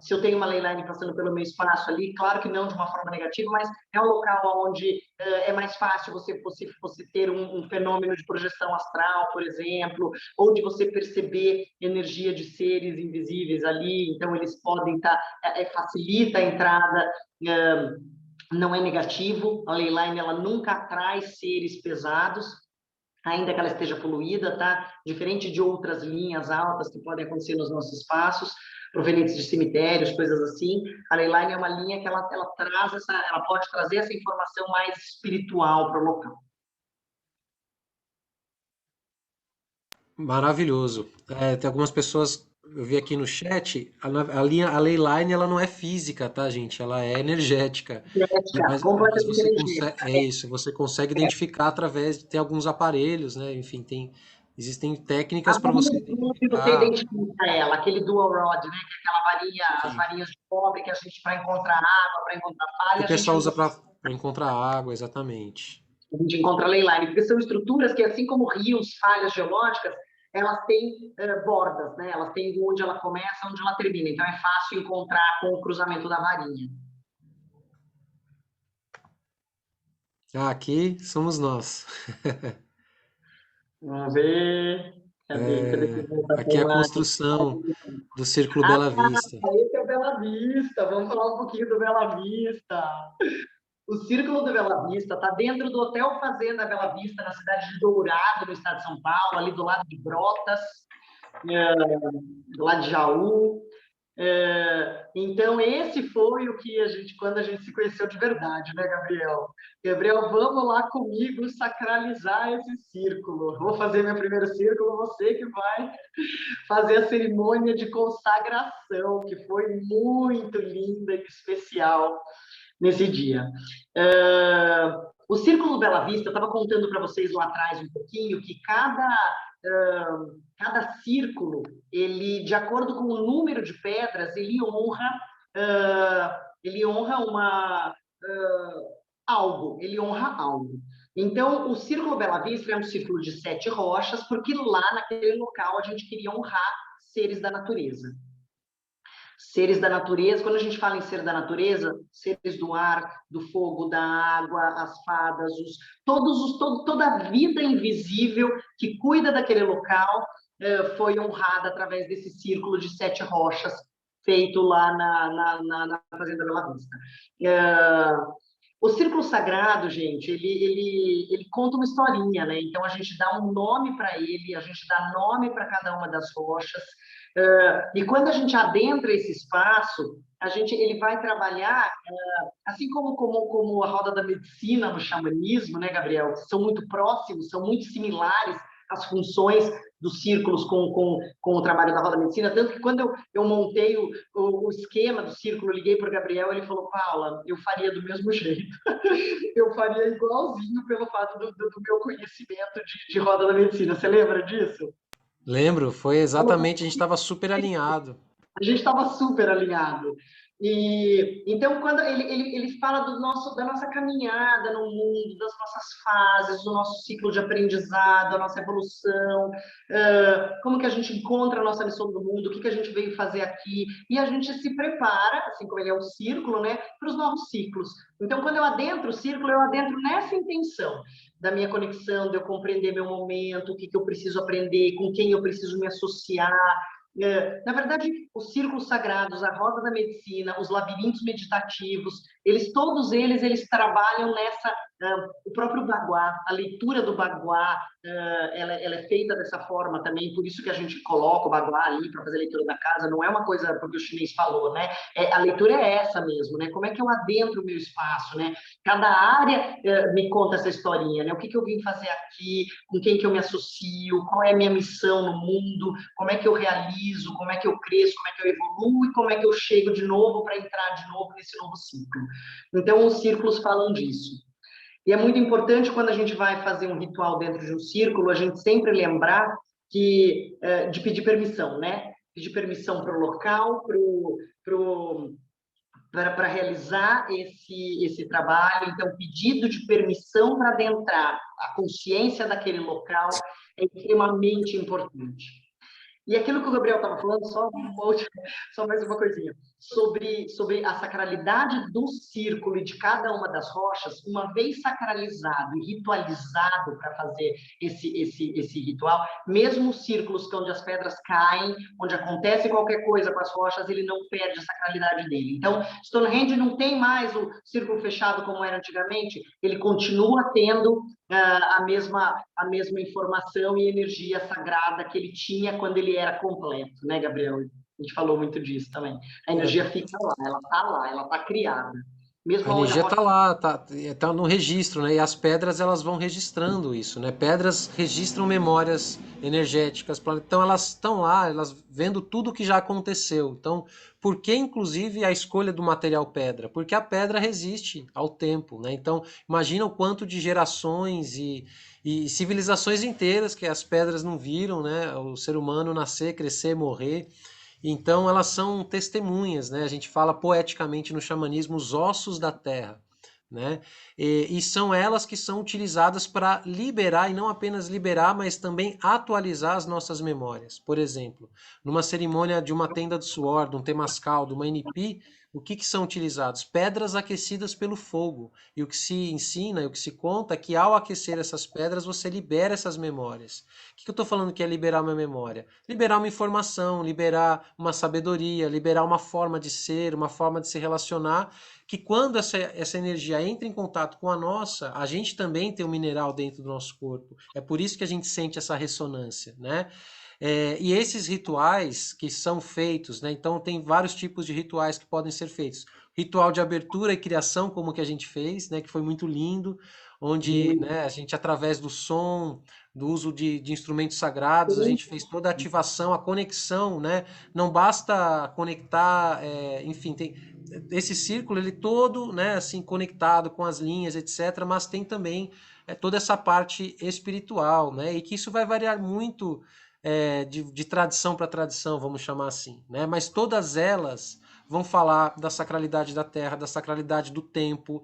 se eu tenho uma leyline passando pelo meu espaço ali, claro que não de uma forma negativa, mas é um local onde é mais fácil você ter um fenômeno de projeção astral, por exemplo, ou de você perceber energia de seres invisíveis ali, então eles podem estar, facilita a entrada, não é negativo, a leyline ela nunca atrai seres pesados, ainda que ela esteja poluída, tá? Diferente de outras linhas altas que podem acontecer nos nossos espaços, provenientes de cemitérios, coisas assim, a leyline é uma linha que ela pode trazer essa informação mais espiritual para o local. Maravilhoso. Tem algumas pessoas, eu vi aqui no chat, a leyline ela não é física, tá, gente? Ela é energética. Energética, Mas completamente você consegue, energética. é isso, você consegue identificar através de ter alguns aparelhos, né? Enfim, existem técnicas para você Você identificar. identifica ela, aquele dual rod, né? Que é aquela varinha, as Sim. varinhas de cobre que a gente, para encontrar água, para encontrar Que falha, o a gente pessoal usa usa. para encontrar água, exatamente. A gente encontra leyline, porque são estruturas que, assim como rios, falhas geológicas, elas têm bordas, né? Elas têm onde ela começa, onde ela termina. Então, é fácil encontrar com o cruzamento da varinha. Ah, aqui somos nós. Vamos ver. Cadê que voltar para a Aqui é a imagem? construção do Círculo Ah, Bela Vista. esse é o Bela Vista. Vamos falar um pouquinho do Bela Vista. O Círculo do Bela Vista está dentro do Hotel Fazenda Bela Vista, na cidade de Dourado, no estado de São Paulo, ali do lado de Brotas, do lado de Jaú. Então, esse foi o que quando a gente se conheceu de verdade, né, Gabriel? Gabriel, vamos lá comigo sacralizar esse círculo. Vou fazer meu primeiro círculo, você que vai fazer a cerimônia de consagração, que foi muito linda e especial nesse dia. O Círculo Bela Vista, eu estava contando para vocês lá atrás um pouquinho que cada círculo, ele, de acordo com o número de pedras, ele honra algo, ele honra algo. Então, o Círculo Bela Vista é um círculo de 7 rochas, porque lá naquele local a gente queria honrar seres da natureza. Seres da natureza, quando a gente fala em ser da natureza, seres do ar, do fogo, da água, as fadas, toda a vida invisível que cuida daquele local foi honrada através desse círculo de 7 rochas feito lá na Fazenda Bela Vista. O círculo sagrado, gente, ele conta uma historinha, né? Então a gente dá um nome para ele, a gente dá nome para cada uma das rochas. E quando a gente adentra esse espaço, ele vai trabalhar, assim como a roda da medicina no xamanismo, né, Gabriel? São muito próximos, são muito similares as funções dos círculos com o trabalho da roda medicina, tanto que quando eu montei o esquema do círculo, liguei para o Gabriel, ele falou, Paula, eu faria do mesmo jeito, eu faria igualzinho pelo fato do meu conhecimento de roda da medicina. Você lembra disso? Lembro, foi exatamente, a gente estava super alinhado. A gente estava super alinhado. E então, quando ele fala da nossa caminhada no mundo, das nossas fases, do nosso ciclo de aprendizado, a nossa evolução, como que a gente encontra a nossa missão do mundo, o que a gente veio fazer aqui, e a gente se prepara, assim como ele é um círculo, né, para os novos ciclos. Então, quando eu adentro o círculo, eu adentro nessa intenção da minha conexão, de eu compreender meu momento, o que eu preciso aprender, com quem eu preciso me associar. Na verdade, os círculos sagrados, a roda da medicina, os labirintos meditativos, todos eles trabalham nessa, o próprio Baguá, a leitura do Baguá, ela é feita dessa forma também, por isso que a gente coloca o Baguá ali para fazer a leitura da casa, não é uma coisa porque o chinês falou, né? A leitura é essa mesmo, né? Como é que eu adentro o meu espaço, né? Cada área me conta essa historinha, né? O que eu vim fazer aqui, com quem que eu me associo, qual é a minha missão no mundo, como é que eu realizo, como é que eu cresço, como é que eu evoluo e como é que eu chego de novo para entrar de novo nesse novo ciclo. Então, os círculos falam disso. E é muito importante quando a gente vai fazer um ritual dentro de um círculo, a gente sempre lembrar de pedir permissão, né? Pedir permissão para o local, para realizar esse trabalho. Então, pedido de permissão para adentrar a consciência daquele local é extremamente importante. E aquilo que o Gabriel estava falando, só mais uma coisinha, sobre a sacralidade do círculo e de cada uma das rochas, uma vez sacralizado e ritualizado para fazer esse ritual, mesmo os círculos onde as pedras caem, onde acontece qualquer coisa com as rochas, ele não perde a sacralidade dele. Então, Stonehenge não tem mais o círculo fechado como era antigamente, ele continua tendo a mesma informação e energia sagrada que ele tinha quando ele era completo, né, Gabriel? A gente falou muito disso também. A energia fica lá, ela está criada. A Mesmo onde a energia rocha... está lá, tá no registro, né? E as pedras elas vão registrando isso, né? Pedras registram memórias energéticas, então elas estão lá, elas vendo tudo que já aconteceu. Então, por que inclusive a escolha do material pedra? Porque a pedra resiste ao tempo, né? Então, imagina o quanto de gerações e civilizações inteiras que as pedras não viram, né? O ser humano nascer, crescer, morrer. Então elas são testemunhas, né? A gente fala poeticamente no xamanismo os ossos da terra, né? E são elas que são utilizadas para liberar, e não apenas liberar, mas também atualizar as nossas memórias. Por exemplo, numa cerimônia de uma tenda do suor, de um temascal, de uma NP, o que são utilizados? Pedras aquecidas pelo fogo. E o que se ensina, e o que se conta é que ao aquecer essas pedras, você libera essas memórias. O que eu estou falando que é liberar uma memória? Liberar uma informação, liberar uma sabedoria, liberar uma forma de ser, uma forma de se relacionar, que quando essa energia entra em contato com a nossa, a gente também tem um mineral dentro do nosso corpo. É por isso que a gente sente essa ressonância, né? E esses rituais que são feitos, né? Então tem vários tipos de rituais que podem ser feitos. Ritual de abertura e criação, como que a gente fez, né? Que foi muito lindo, onde, né, a gente, através do som, do uso de instrumentos sagrados, a gente fez toda a ativação, a conexão, né? Não basta conectar, enfim, tem esse círculo ele todo, né, assim, conectado com as linhas, etc. Mas tem também toda essa parte espiritual, né? E que isso vai variar muito de tradição para tradição, vamos chamar assim, né? Mas todas elas vão falar da sacralidade da terra, da sacralidade do tempo,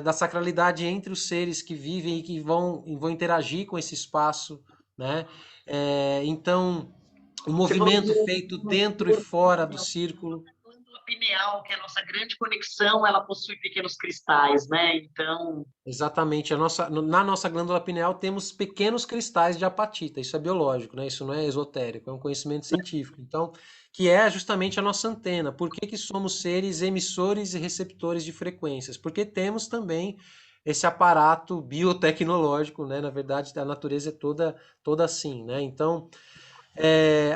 da sacralidade entre os seres que vivem e que vão interagir com esse espaço, né? Então, o Você falou movimento feito dentro e fora do círculo. glândula pineal, que é a nossa grande conexão, ela possui pequenos cristais, né? Então, Exatamente. Na nossa glândula pineal temos pequenos cristais de apatita. Isso é biológico, né? Isso não é esotérico, é um conhecimento científico. Então, que é justamente a nossa antena. Por que que somos seres emissores e receptores de frequências? Porque temos também esse aparato biotecnológico, né? Na verdade, a natureza é toda assim, né? Então,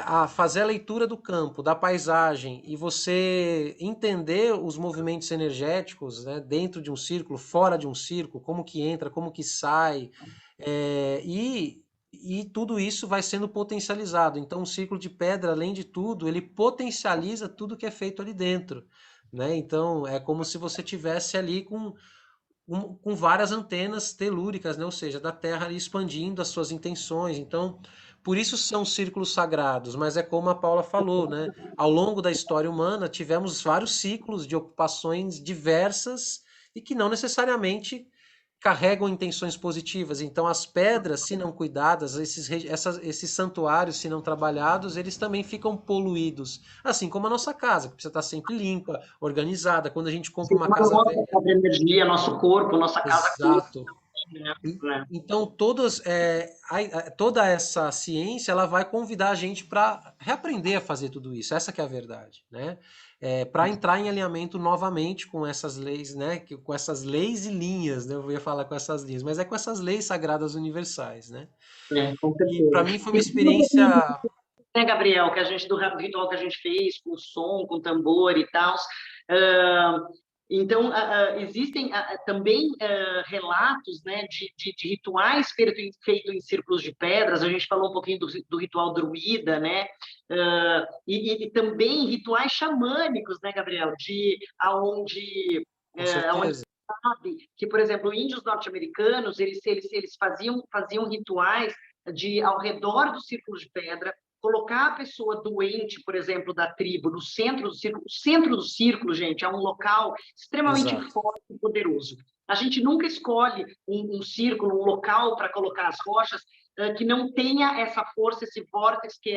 a fazer a leitura do campo, da paisagem e você entender os movimentos energéticos, né, dentro de um círculo, fora de um círculo, como que entra, como que sai, é, e, e tudo isso vai sendo potencializado. Então, o círculo de pedra, além de tudo, ele potencializa tudo que é feito ali dentro, né? Então, é como se você tivesse ali com várias antenas telúricas, né? Ou seja, da Terra ali expandindo as suas intenções. Então, por isso são círculos sagrados, mas é como a Paula falou, né? Ao longo da história humana, tivemos vários ciclos de ocupações diversas e que não necessariamente carregam intenções positivas. Então, as pedras, se não cuidadas, esses santuários, se não trabalhados, eles também ficam poluídos. Assim como a nossa casa, que precisa estar sempre limpa, organizada. Quando a gente compra uma Uma casa nova velha. energia, nosso corpo, nossa casa toda, Exato. né? Então, toda essa ciência ela vai convidar a gente para reaprender a fazer tudo isso. Essa que é a verdade, né? Para entrar em alinhamento novamente com essas leis, né? Com essas leis e linhas, né? Eu ia falar com essas linhas, mas é com essas leis sagradas universais, né? Com E para certeza. mim foi uma E experiência. né, Gabriel, que a gente do ritual que a gente fez com som, com tambor e tal. Uh, então, existem também relatos, né, de rituais feitos em círculos de pedras. A gente falou um pouquinho do ritual druida, né? E também rituais xamânicos, né, Gabriel? Com Onde certeza. sabe que, por exemplo, índios norte-americanos eles faziam rituais ao redor do círculo de pedra, colocar a pessoa doente, por exemplo, da tribo, no centro do círculo. O centro do círculo, gente, é um local extremamente Exato. forte e poderoso. A gente nunca escolhe um círculo, um local para colocar as rochas que não tenha essa força, esse vórtice, que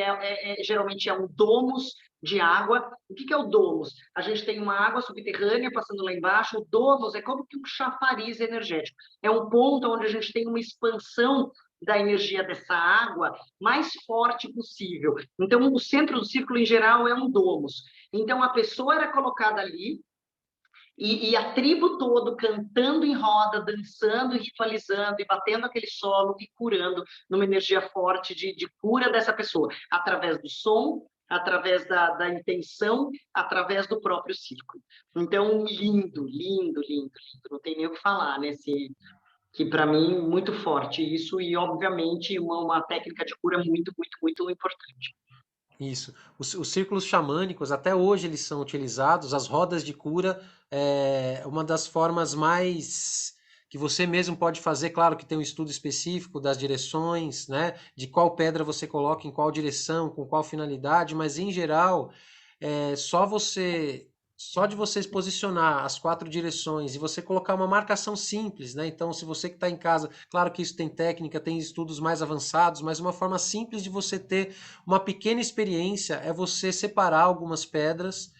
geralmente é um domus de água. O que é o domus? A gente tem uma água subterrânea passando lá embaixo. O domus é como que um chafariz energético. É um ponto onde a gente tem uma expansão da energia dessa água mais forte possível. Então, o centro do círculo, em geral, é um domus. Então, a pessoa era colocada ali e a tribo todo cantando em roda, dançando, ritualizando e batendo aquele solo e curando numa energia forte de cura dessa pessoa, através do som, através da intenção, através do próprio círculo. Então, lindo, lindo, lindo, lindo. Não tem nem o que falar, né? Que para mim muito forte isso e obviamente uma técnica de cura muito, muito, muito importante. Isso. Os círculos xamânicos, até hoje eles são utilizados, as rodas de cura é uma das formas mais que você mesmo pode fazer, claro que tem um estudo específico das direções, né, de qual pedra você coloca em qual direção, com qual finalidade, mas em geral, só de você posicionar as quatro direções e você colocar uma marcação simples, né? Então, se você que está em casa, claro que isso tem técnica, tem estudos mais avançados, mas uma forma simples de você ter uma pequena experiência é você separar algumas pedras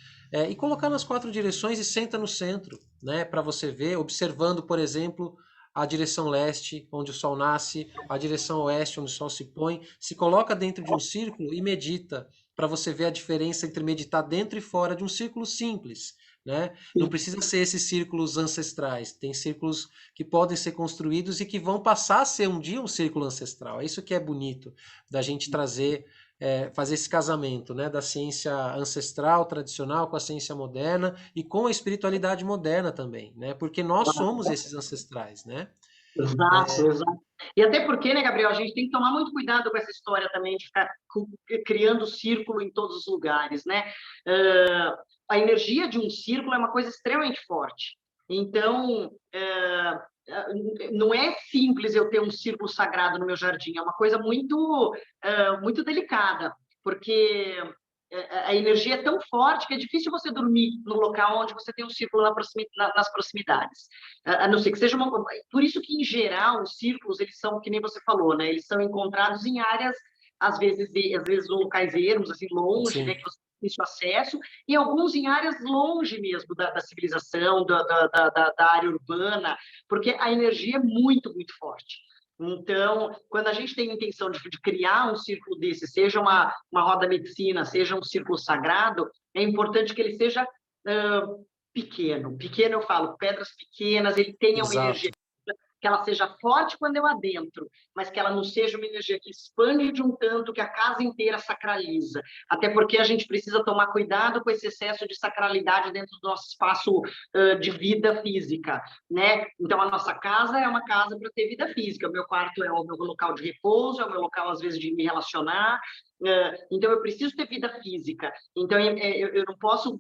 e colocar nas quatro direções e senta no centro, né? Para você ver, observando, por exemplo, a direção leste, onde o sol nasce, a direção oeste, onde o sol se põe, se coloca dentro de um círculo e medita, para você ver a diferença entre meditar dentro e fora de um círculo simples, né? Não precisa ser esses círculos ancestrais, tem círculos que podem ser construídos e que vão passar a ser um dia um círculo ancestral. É isso que é bonito da gente trazer, fazer esse casamento, né, da ciência ancestral, tradicional, com a ciência moderna e com a espiritualidade moderna também, né? Porque nós somos esses ancestrais, né? Exato, exato. E até porque, né, Gabriel, a gente tem que tomar muito cuidado com essa história também de ficar criando círculo em todos os lugares, né? A energia de um círculo é uma coisa extremamente forte. Então, não é simples eu ter um círculo sagrado no meu jardim, é uma coisa muito delicada, porque a energia é tão forte que é difícil você dormir no local onde você tem um círculo nas proximidades. A não ser que seja uma... Por isso que, em geral, os círculos, eles são, que nem você falou, né? Eles são encontrados em áreas, às vezes locais ermos, assim, longe, né? Sim, Que você tem esse acesso, e alguns em áreas longe mesmo da civilização, da área urbana, porque a energia é muito, muito forte. Então, quando a gente tem a intenção de criar um círculo desse, seja uma roda medicina, seja um círculo sagrado, é importante que ele seja pequeno. Pequeno, eu falo, pedras pequenas, ele tenha uma energia exato. que ela seja forte quando eu adentro, mas que ela não seja uma energia que expande de um tanto que a casa inteira sacraliza. Até porque a gente precisa tomar cuidado com esse excesso de sacralidade dentro do nosso espaço de vida física, né? Então, a nossa casa é uma casa para ter vida física. O meu quarto é o meu local de repouso, é o meu local, às vezes, de me relacionar. Então, eu preciso ter vida física. Então, eu não posso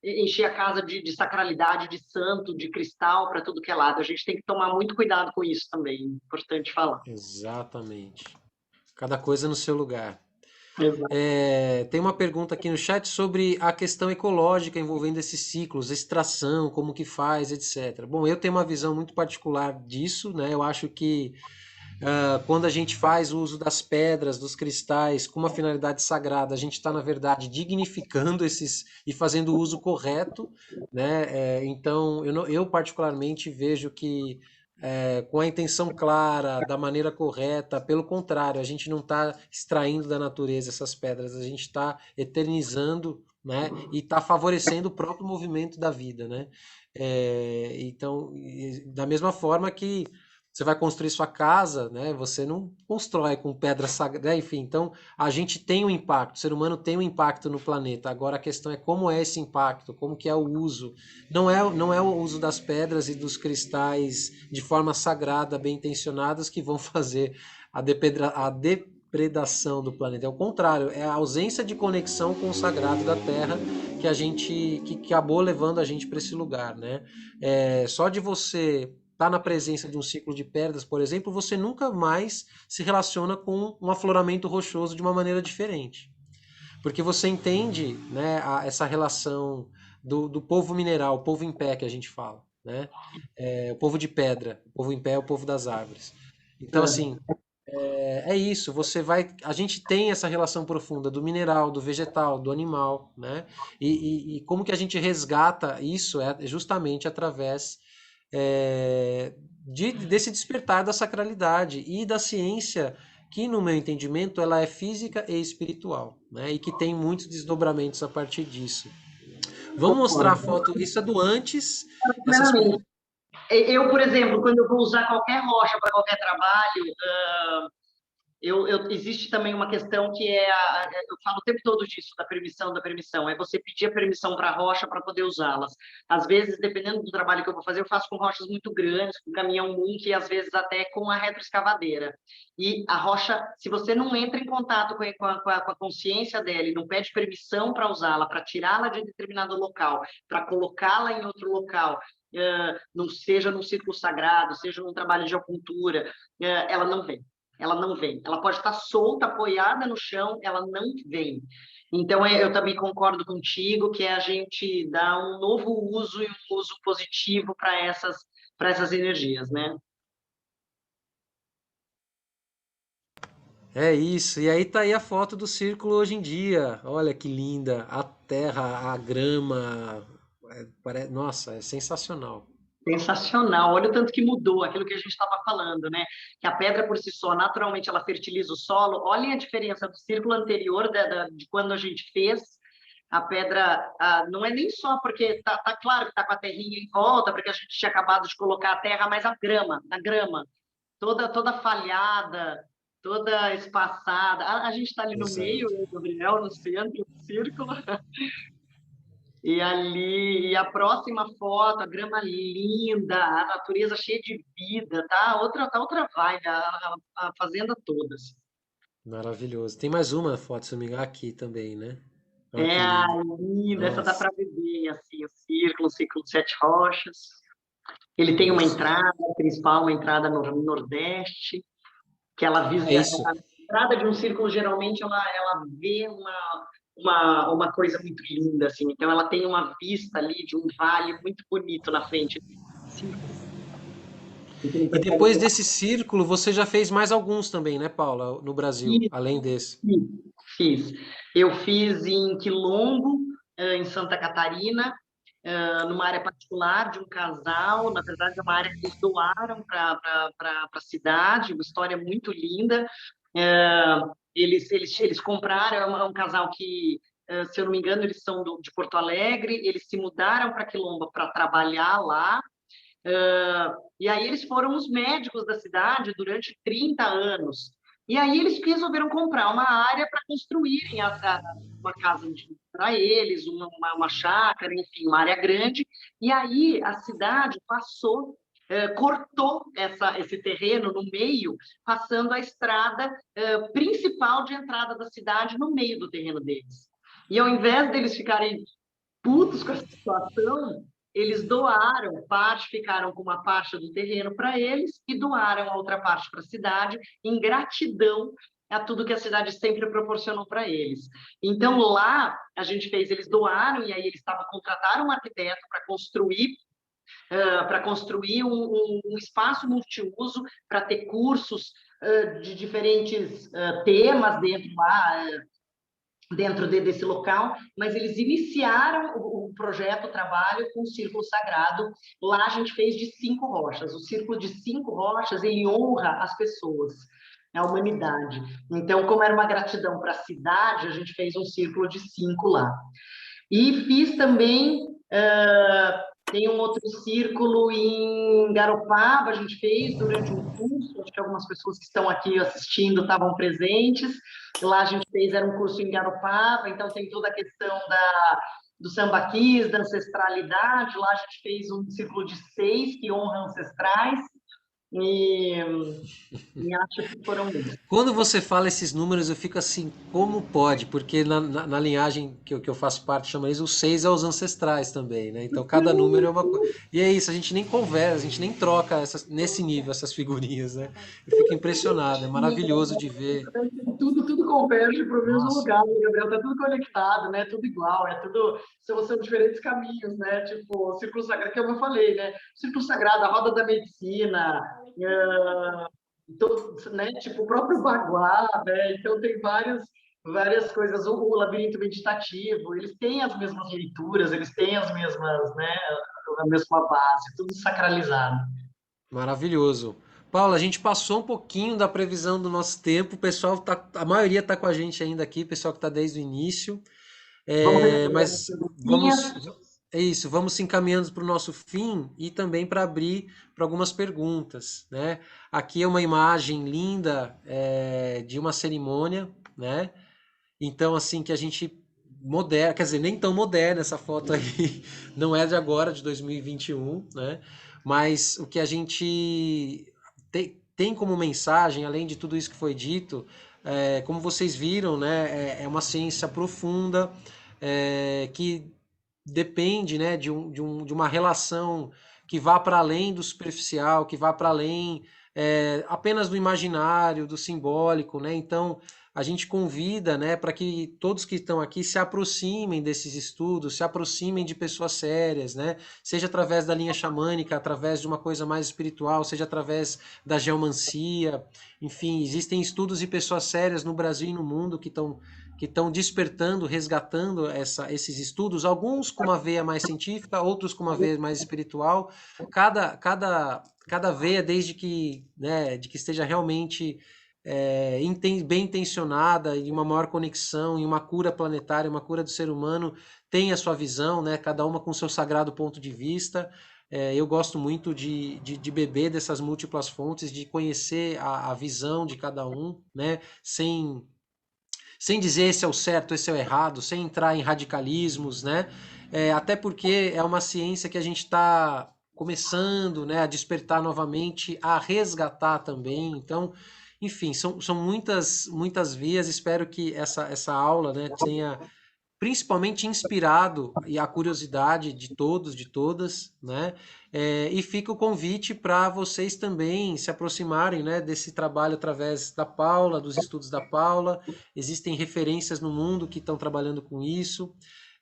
encher a casa de sacralidade, de santo, de cristal para tudo que é lado. A gente tem que tomar muito cuidado com isso também. Importante falar. Exatamente. Cada coisa no seu lugar. Exato. Tem uma pergunta aqui no chat sobre a questão ecológica envolvendo esses ciclos, extração, como que faz, etc. Bom, eu tenho uma visão muito particular disso, né? Eu acho que quando a gente faz o uso das pedras, dos cristais, com uma finalidade sagrada, a gente está, na verdade, dignificando esses e fazendo o uso correto, né? Então, eu particularmente vejo que com a intenção clara, da maneira correta, pelo contrário, a gente não está extraindo da natureza essas pedras, a gente está eternizando, né? E está favorecendo o próprio movimento da vida, né? Então, da mesma forma que você vai construir sua casa, né? Você não constrói com pedra sagrada, né? Enfim. Então, a gente tem um impacto, o ser humano tem um impacto no planeta. Agora a questão é como é esse impacto, como que é o uso. Não é o uso das pedras e dos cristais de forma sagrada, bem intencionadas, que vão fazer a depredação do planeta. É o contrário, é a ausência de conexão com o sagrado da Terra que acabou levando a gente para esse lugar, né? Só de você está na presença de um ciclo de pedras, por exemplo, você nunca mais se relaciona com um afloramento rochoso de uma maneira diferente. Porque você entende, né, essa relação do povo mineral, o povo em pé que a gente fala, né? O povo de pedra, o povo em pé é o povo das árvores. Então, assim, é isso, a gente tem essa relação profunda do mineral, do vegetal, do animal, né? E como que a gente resgata isso é justamente através desse despertar da sacralidade e da ciência, que no meu entendimento ela é física e espiritual, né? E que tem muitos desdobramentos a partir disso. Vamos mostrar a Concordo. foto, isso é do antes, essas Primeiramente, eu, por exemplo, quando eu vou usar qualquer rocha para qualquer trabalho, existe também uma questão que eu falo o tempo todo disso, da permissão, é você pedir a permissão para a rocha para poder usá-las. Às vezes, dependendo do trabalho que eu vou fazer, eu faço com rochas muito grandes, com caminhão Munk e às vezes até com a retroescavadeira. E a rocha, se você não entra em contato com a consciência dela e não pede permissão para usá-la, para tirá-la de determinado local, para colocá-la em outro local, não seja num círculo sagrado, seja num trabalho de acupuntura, ela não vem. Ela não vem. Ela pode estar solta, apoiada no chão, ela não vem. Então, eu também concordo contigo que a gente dá um novo uso e um uso positivo para essas energias, né? É isso. E aí tá aí a foto do círculo hoje em dia. Olha que linda. A terra, a grama. Nossa, é sensacional. Sensacional. Olha o tanto que mudou, aquilo que a gente estava falando, né? Que a pedra por si só, naturalmente, ela fertiliza o solo. Olhem a diferença do círculo anterior de quando a gente fez. A pedra não é nem só porque tá claro que está com a terrinha em volta, porque a gente tinha acabado de colocar a terra, mas a grama toda falhada, toda espaçada. A gente está ali no meio, Exato. eu e o Gabriel, no centro do círculo. E ali, e a próxima foto, a grama linda, a natureza cheia de vida, tá outra vibe, a fazenda toda, assim. Maravilhoso. Tem mais uma foto, se eu não me engano, aqui também, né? Olha que É lindo. linda, essa dá Nossa, para ver, assim, o círculo de sete rochas. Ele tem uma isso. entrada principal, uma entrada no nordeste, que ela visa, É isso. a entrada de um círculo, geralmente, ela vê uma coisa muito linda, assim. Então, ela tem uma vista ali de um vale muito bonito na frente do círculo. Você não E percebe depois desse círculo, você já fez mais alguns também, né, Paula, no Brasil, que além desse. fiz. Eu fiz em Quilombo, em Santa Catarina, numa área particular de um casal. Na verdade, é uma área que eles doaram para a cidade, uma história muito linda. Eles compraram, é um casal que, se eu não me engano, eles são de Porto Alegre, eles se mudaram para Quilombo para trabalhar lá. E aí eles foram os médicos da cidade durante 30 anos. E aí eles resolveram comprar uma área para construírem uma casa para eles, uma chácara, enfim, uma área grande. E aí a cidade passou, cortou esse terreno no meio, passando a estrada principal de entrada da cidade no meio do terreno deles. E ao invés deles ficarem putos com essa situação, eles doaram parte, ficaram com uma parte do terreno para eles e doaram a outra parte para a cidade, em gratidão a tudo que a cidade sempre proporcionou para eles. Então, lá, a gente fez, eles doaram, e aí eles contrataram um arquiteto para construir um espaço multiuso, para ter cursos de diferentes temas dentro desse local, mas eles iniciaram o projeto, o trabalho com o Círculo Sagrado. Lá a gente fez de 5 rochas. O Círculo de 5 rochas, ele honra as pessoas, a humanidade. Então, como era uma gratidão para a cidade, a gente fez um círculo de 5 lá. E fiz também, tem um outro círculo em Garopaba, a gente fez durante um curso, acho que algumas pessoas que estão aqui assistindo estavam presentes. Lá a gente fez, era um curso em Garopaba, então tem toda a questão do sambaquis, da ancestralidade. Lá a gente fez um círculo de 6 que honra ancestrais. E acho que foram eles. Quando você fala esses números, eu fico assim, como pode? Porque na linhagem que eu faço parte, chama isso, o 6 é os ancestrais também, né? Então cada número é uma coisa. E é isso, a gente nem conversa, a gente nem troca nesse nível essas figurinhas, né? Eu fico impressionado, é maravilhoso de ver. Tudo converge para o mesmo Nossa. lugar, né, Gabriel? Tá tudo conectado, né? Tudo igual, são diferentes caminhos, né? Tipo, o Círculo Sagrado, que eu falei, né? O Círculo Sagrado, a roda da medicina, então, né? Tipo, o próprio Baguá, né? Então tem várias coisas, o labirinto meditativo, eles têm as mesmas leituras, eles têm as mesmas, né? A mesma base, tudo sacralizado. Maravilhoso. Paula, a gente passou um pouquinho da previsão do nosso tempo. O pessoal tá, a maioria está com a gente ainda aqui, o pessoal que está desde o início. Vamos responder as Mas perguntinhas. vamos, é isso, vamos se encaminhando para o nosso fim e também para abrir para algumas perguntas, né? Aqui é uma imagem linda de uma cerimônia, né? Então, assim, que a gente moderna, quer dizer, nem tão moderna essa foto aí, não é de agora, de 2021, né? Mas o que a gente tem como mensagem, além de tudo isso que foi dito, como vocês viram, né, é uma ciência profunda, que depende, né, de uma relação que vá para além do superficial, que vá para além apenas do imaginário, do simbólico, né? Então a gente convida, né, para que todos que estão aqui se aproximem desses estudos, se aproximem de pessoas sérias, né? Seja através da linha xamânica, através de uma coisa mais espiritual, seja através da geomancia, enfim, existem estudos e pessoas sérias no Brasil e no mundo que estão despertando, resgatando esses estudos, alguns com uma veia mais científica, outros com uma veia mais espiritual, cada veia desde que, né, de que esteja realmente bem intencionada e uma maior conexão e uma cura planetária, uma cura do ser humano, tem a sua visão, né, cada uma com seu sagrado ponto de vista. Eu gosto muito de beber dessas múltiplas fontes, de conhecer a visão de cada um, né, sem dizer esse é o certo, esse é o errado, sem entrar em radicalismos, né? Até porque é uma ciência que a gente está começando, né, a despertar novamente, a resgatar também. Então, enfim, são muitas vias. Espero que essa aula, né, tenha principalmente inspirado e a curiosidade de todos, de todas, né? E fica o convite para vocês também se aproximarem, né, desse trabalho através da Paula, dos estudos da Paula. Existem referências no mundo que estão trabalhando com isso.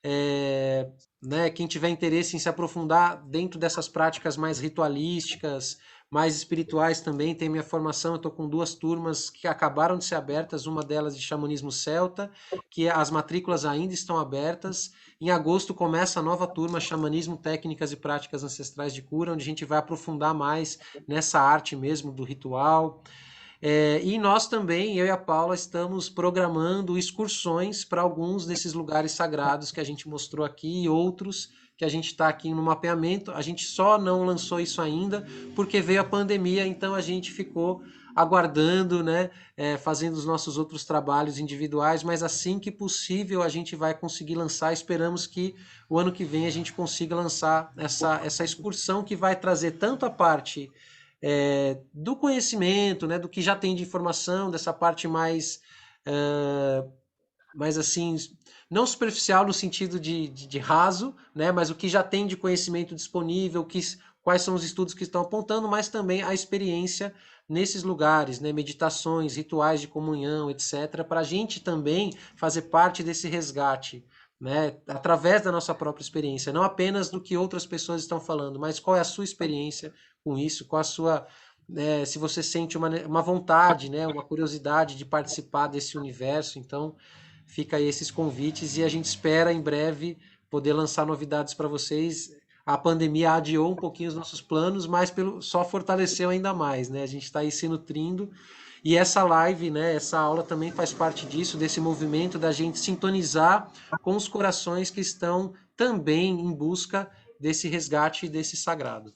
É, né, quem tiver interesse em se aprofundar dentro dessas práticas mais ritualísticas, mais espirituais também, tem minha formação. Eu estou com 2 turmas que acabaram de ser abertas, uma delas de xamanismo celta, que as matrículas ainda estão abertas. Em agosto começa a nova turma, Xamanismo, Técnicas e Práticas Ancestrais de Cura, onde a gente vai aprofundar mais nessa arte mesmo do ritual. E nós também, eu e a Paula, estamos programando excursões para alguns desses lugares sagrados que a gente mostrou aqui e outros que a gente está aqui no mapeamento. A gente só não lançou isso ainda porque veio a pandemia, então a gente ficou aguardando, né, fazendo os nossos outros trabalhos individuais, mas assim que possível a gente vai conseguir lançar. Esperamos que o ano que vem a gente consiga lançar essa excursão que vai trazer tanto a parte do conhecimento, né, do que já tem de informação, dessa parte mais assim, não superficial no sentido de raso, né, mas o que já tem de conhecimento disponível, quais são os estudos que estão apontando, mas também a experiência nesses lugares, né, meditações, rituais de comunhão, etc., para a gente também fazer parte desse resgate, né, através da nossa própria experiência, não apenas do que outras pessoas estão falando, mas qual é a sua experiência com isso, qual a sua, se você sente uma vontade, né, uma curiosidade de participar desse universo. Então fica aí esses convites e a gente espera em breve poder lançar novidades para vocês. A pandemia adiou um pouquinho os nossos planos, mas só fortaleceu ainda mais, né? A gente está aí se nutrindo e essa live, né, essa aula também faz parte disso, desse movimento da gente sintonizar com os corações que estão também em busca desse resgate desse sagrado.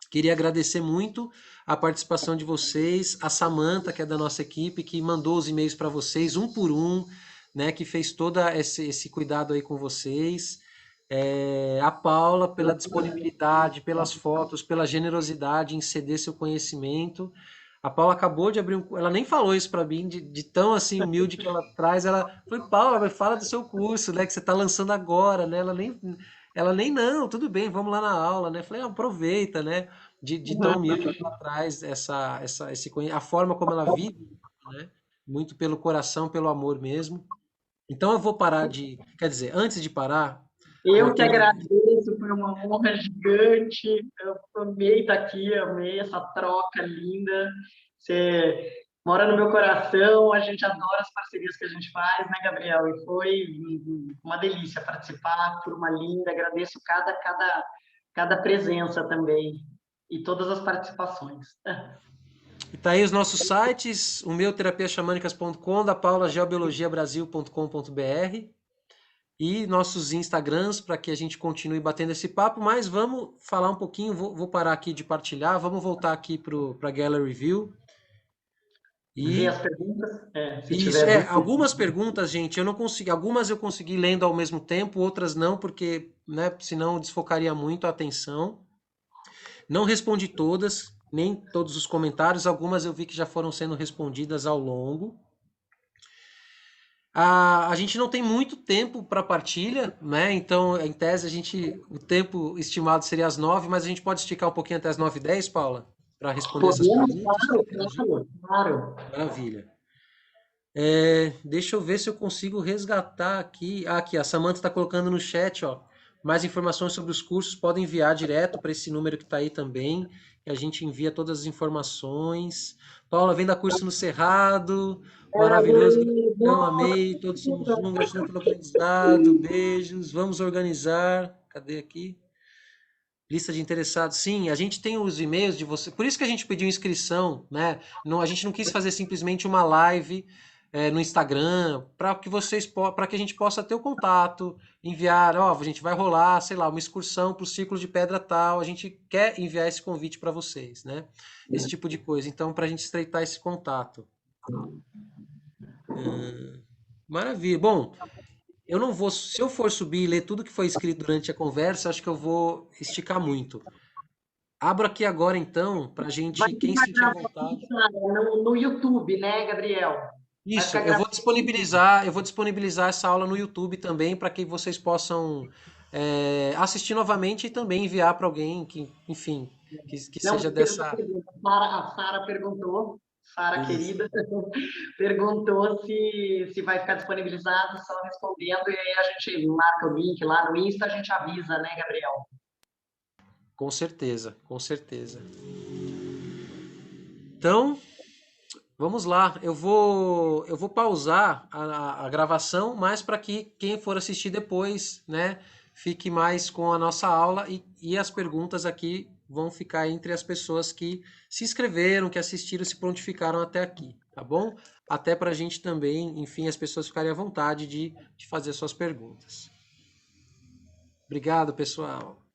Queria agradecer muito a participação de vocês, a Samantha, que é da nossa equipe, que mandou os e-mails para vocês, um por um, né, que fez todo esse cuidado aí com vocês. A Paula, pela disponibilidade, pelas fotos, pela generosidade em ceder seu conhecimento. A Paula acabou de abrir ela nem falou isso para mim, de tão assim humilde que ela traz. Ela foi, Paula, fala do seu curso, né, que você está lançando agora, né? Ela nem não, tudo bem, vamos lá na aula, né? Falei, aproveita, né? De tão humilde que ela traz a forma como ela vive, né? Muito pelo coração, pelo amor mesmo. Então eu vou parar quer dizer, antes de parar, eu Eu que quero, agradeço, foi uma honra gigante. Eu amei estar aqui, amei essa troca linda. Você mora no meu coração, a gente adora as parcerias que a gente faz, né, Gabriel? E foi uma delícia participar, turma linda. Agradeço cada presença também e todas as participações. e tá aí os nossos sites, o meu terapiasxamânicas.com, da Paula geobiologiabrasil.com.br e nossos Instagrams para que a gente continue batendo esse papo, mas vamos falar um pouquinho, vou parar aqui de partilhar, vamos voltar aqui para a Gallery View. Ver E as perguntas, se isso, tiver dúvida. algumas perguntas, gente, eu não consegui, algumas eu consegui lendo ao mesmo tempo, outras não, porque, né, senão desfocaria muito a atenção. Não respondi todas, nem todos os comentários, algumas eu vi que já foram sendo respondidas ao longo. A gente não tem muito tempo para partilha, né? Então, em tese, o tempo estimado seria às 9, mas a gente pode esticar um pouquinho até às 9h10, Paula, para responder essas Podemos? perguntas. Claro, Acredito. claro, claro. Maravilha. Deixa eu ver se eu consigo resgatar aqui. Aqui, a Samantha está colocando no chat, ó. Mais informações sobre os cursos podem enviar direto para esse número que está aí também, que a gente envia todas as informações. Paula, vem da curso no Cerrado. Maravilhoso, Adorei. gratidão, Nossa, amei. Todos somos um, gratidão pelo aprendizado. Beijos. Vamos organizar. Cadê aqui? Lista de interessados. Sim, a gente tem os e-mails de você. Por isso que a gente pediu inscrição, né? Não, a gente não quis fazer simplesmente uma live no Instagram para que para que a gente possa ter o contato, enviar, ó, a gente vai rolar, sei lá, uma excursão para o Círculo de Pedra tal. A gente quer enviar esse convite para vocês, né? Esse tipo de coisa. Então, para a gente estreitar esse contato. Maravilha. Bom, eu não vou. Se eu for subir e ler tudo que foi escrito durante a conversa, acho que eu vou esticar muito. Abro aqui agora então, para vai gente, quem ficar sentir à vontade. gravado no YouTube, né, Gabriel? Vai Isso, ficar gravado. eu vou disponibilizar essa aula no YouTube também para que vocês possam assistir novamente e também enviar para alguém que, enfim, que Não, seja tem outra dessa. pergunta. A Sara perguntou, Sara Isso. querida, perguntou se vai ficar disponibilizado, só respondendo, e aí a gente marca o link lá no Insta, a gente avisa, né, Gabriel? Com certeza, com certeza. Então, vamos lá. Eu vou pausar a gravação, mas para que quem for assistir depois, né, fique mais com a nossa aula e as perguntas aqui vão ficar entre as pessoas que se inscreveram, que assistiram, se prontificaram até aqui, tá bom? Até para a gente também, enfim, as pessoas ficarem à vontade de fazer suas perguntas. Obrigado, pessoal.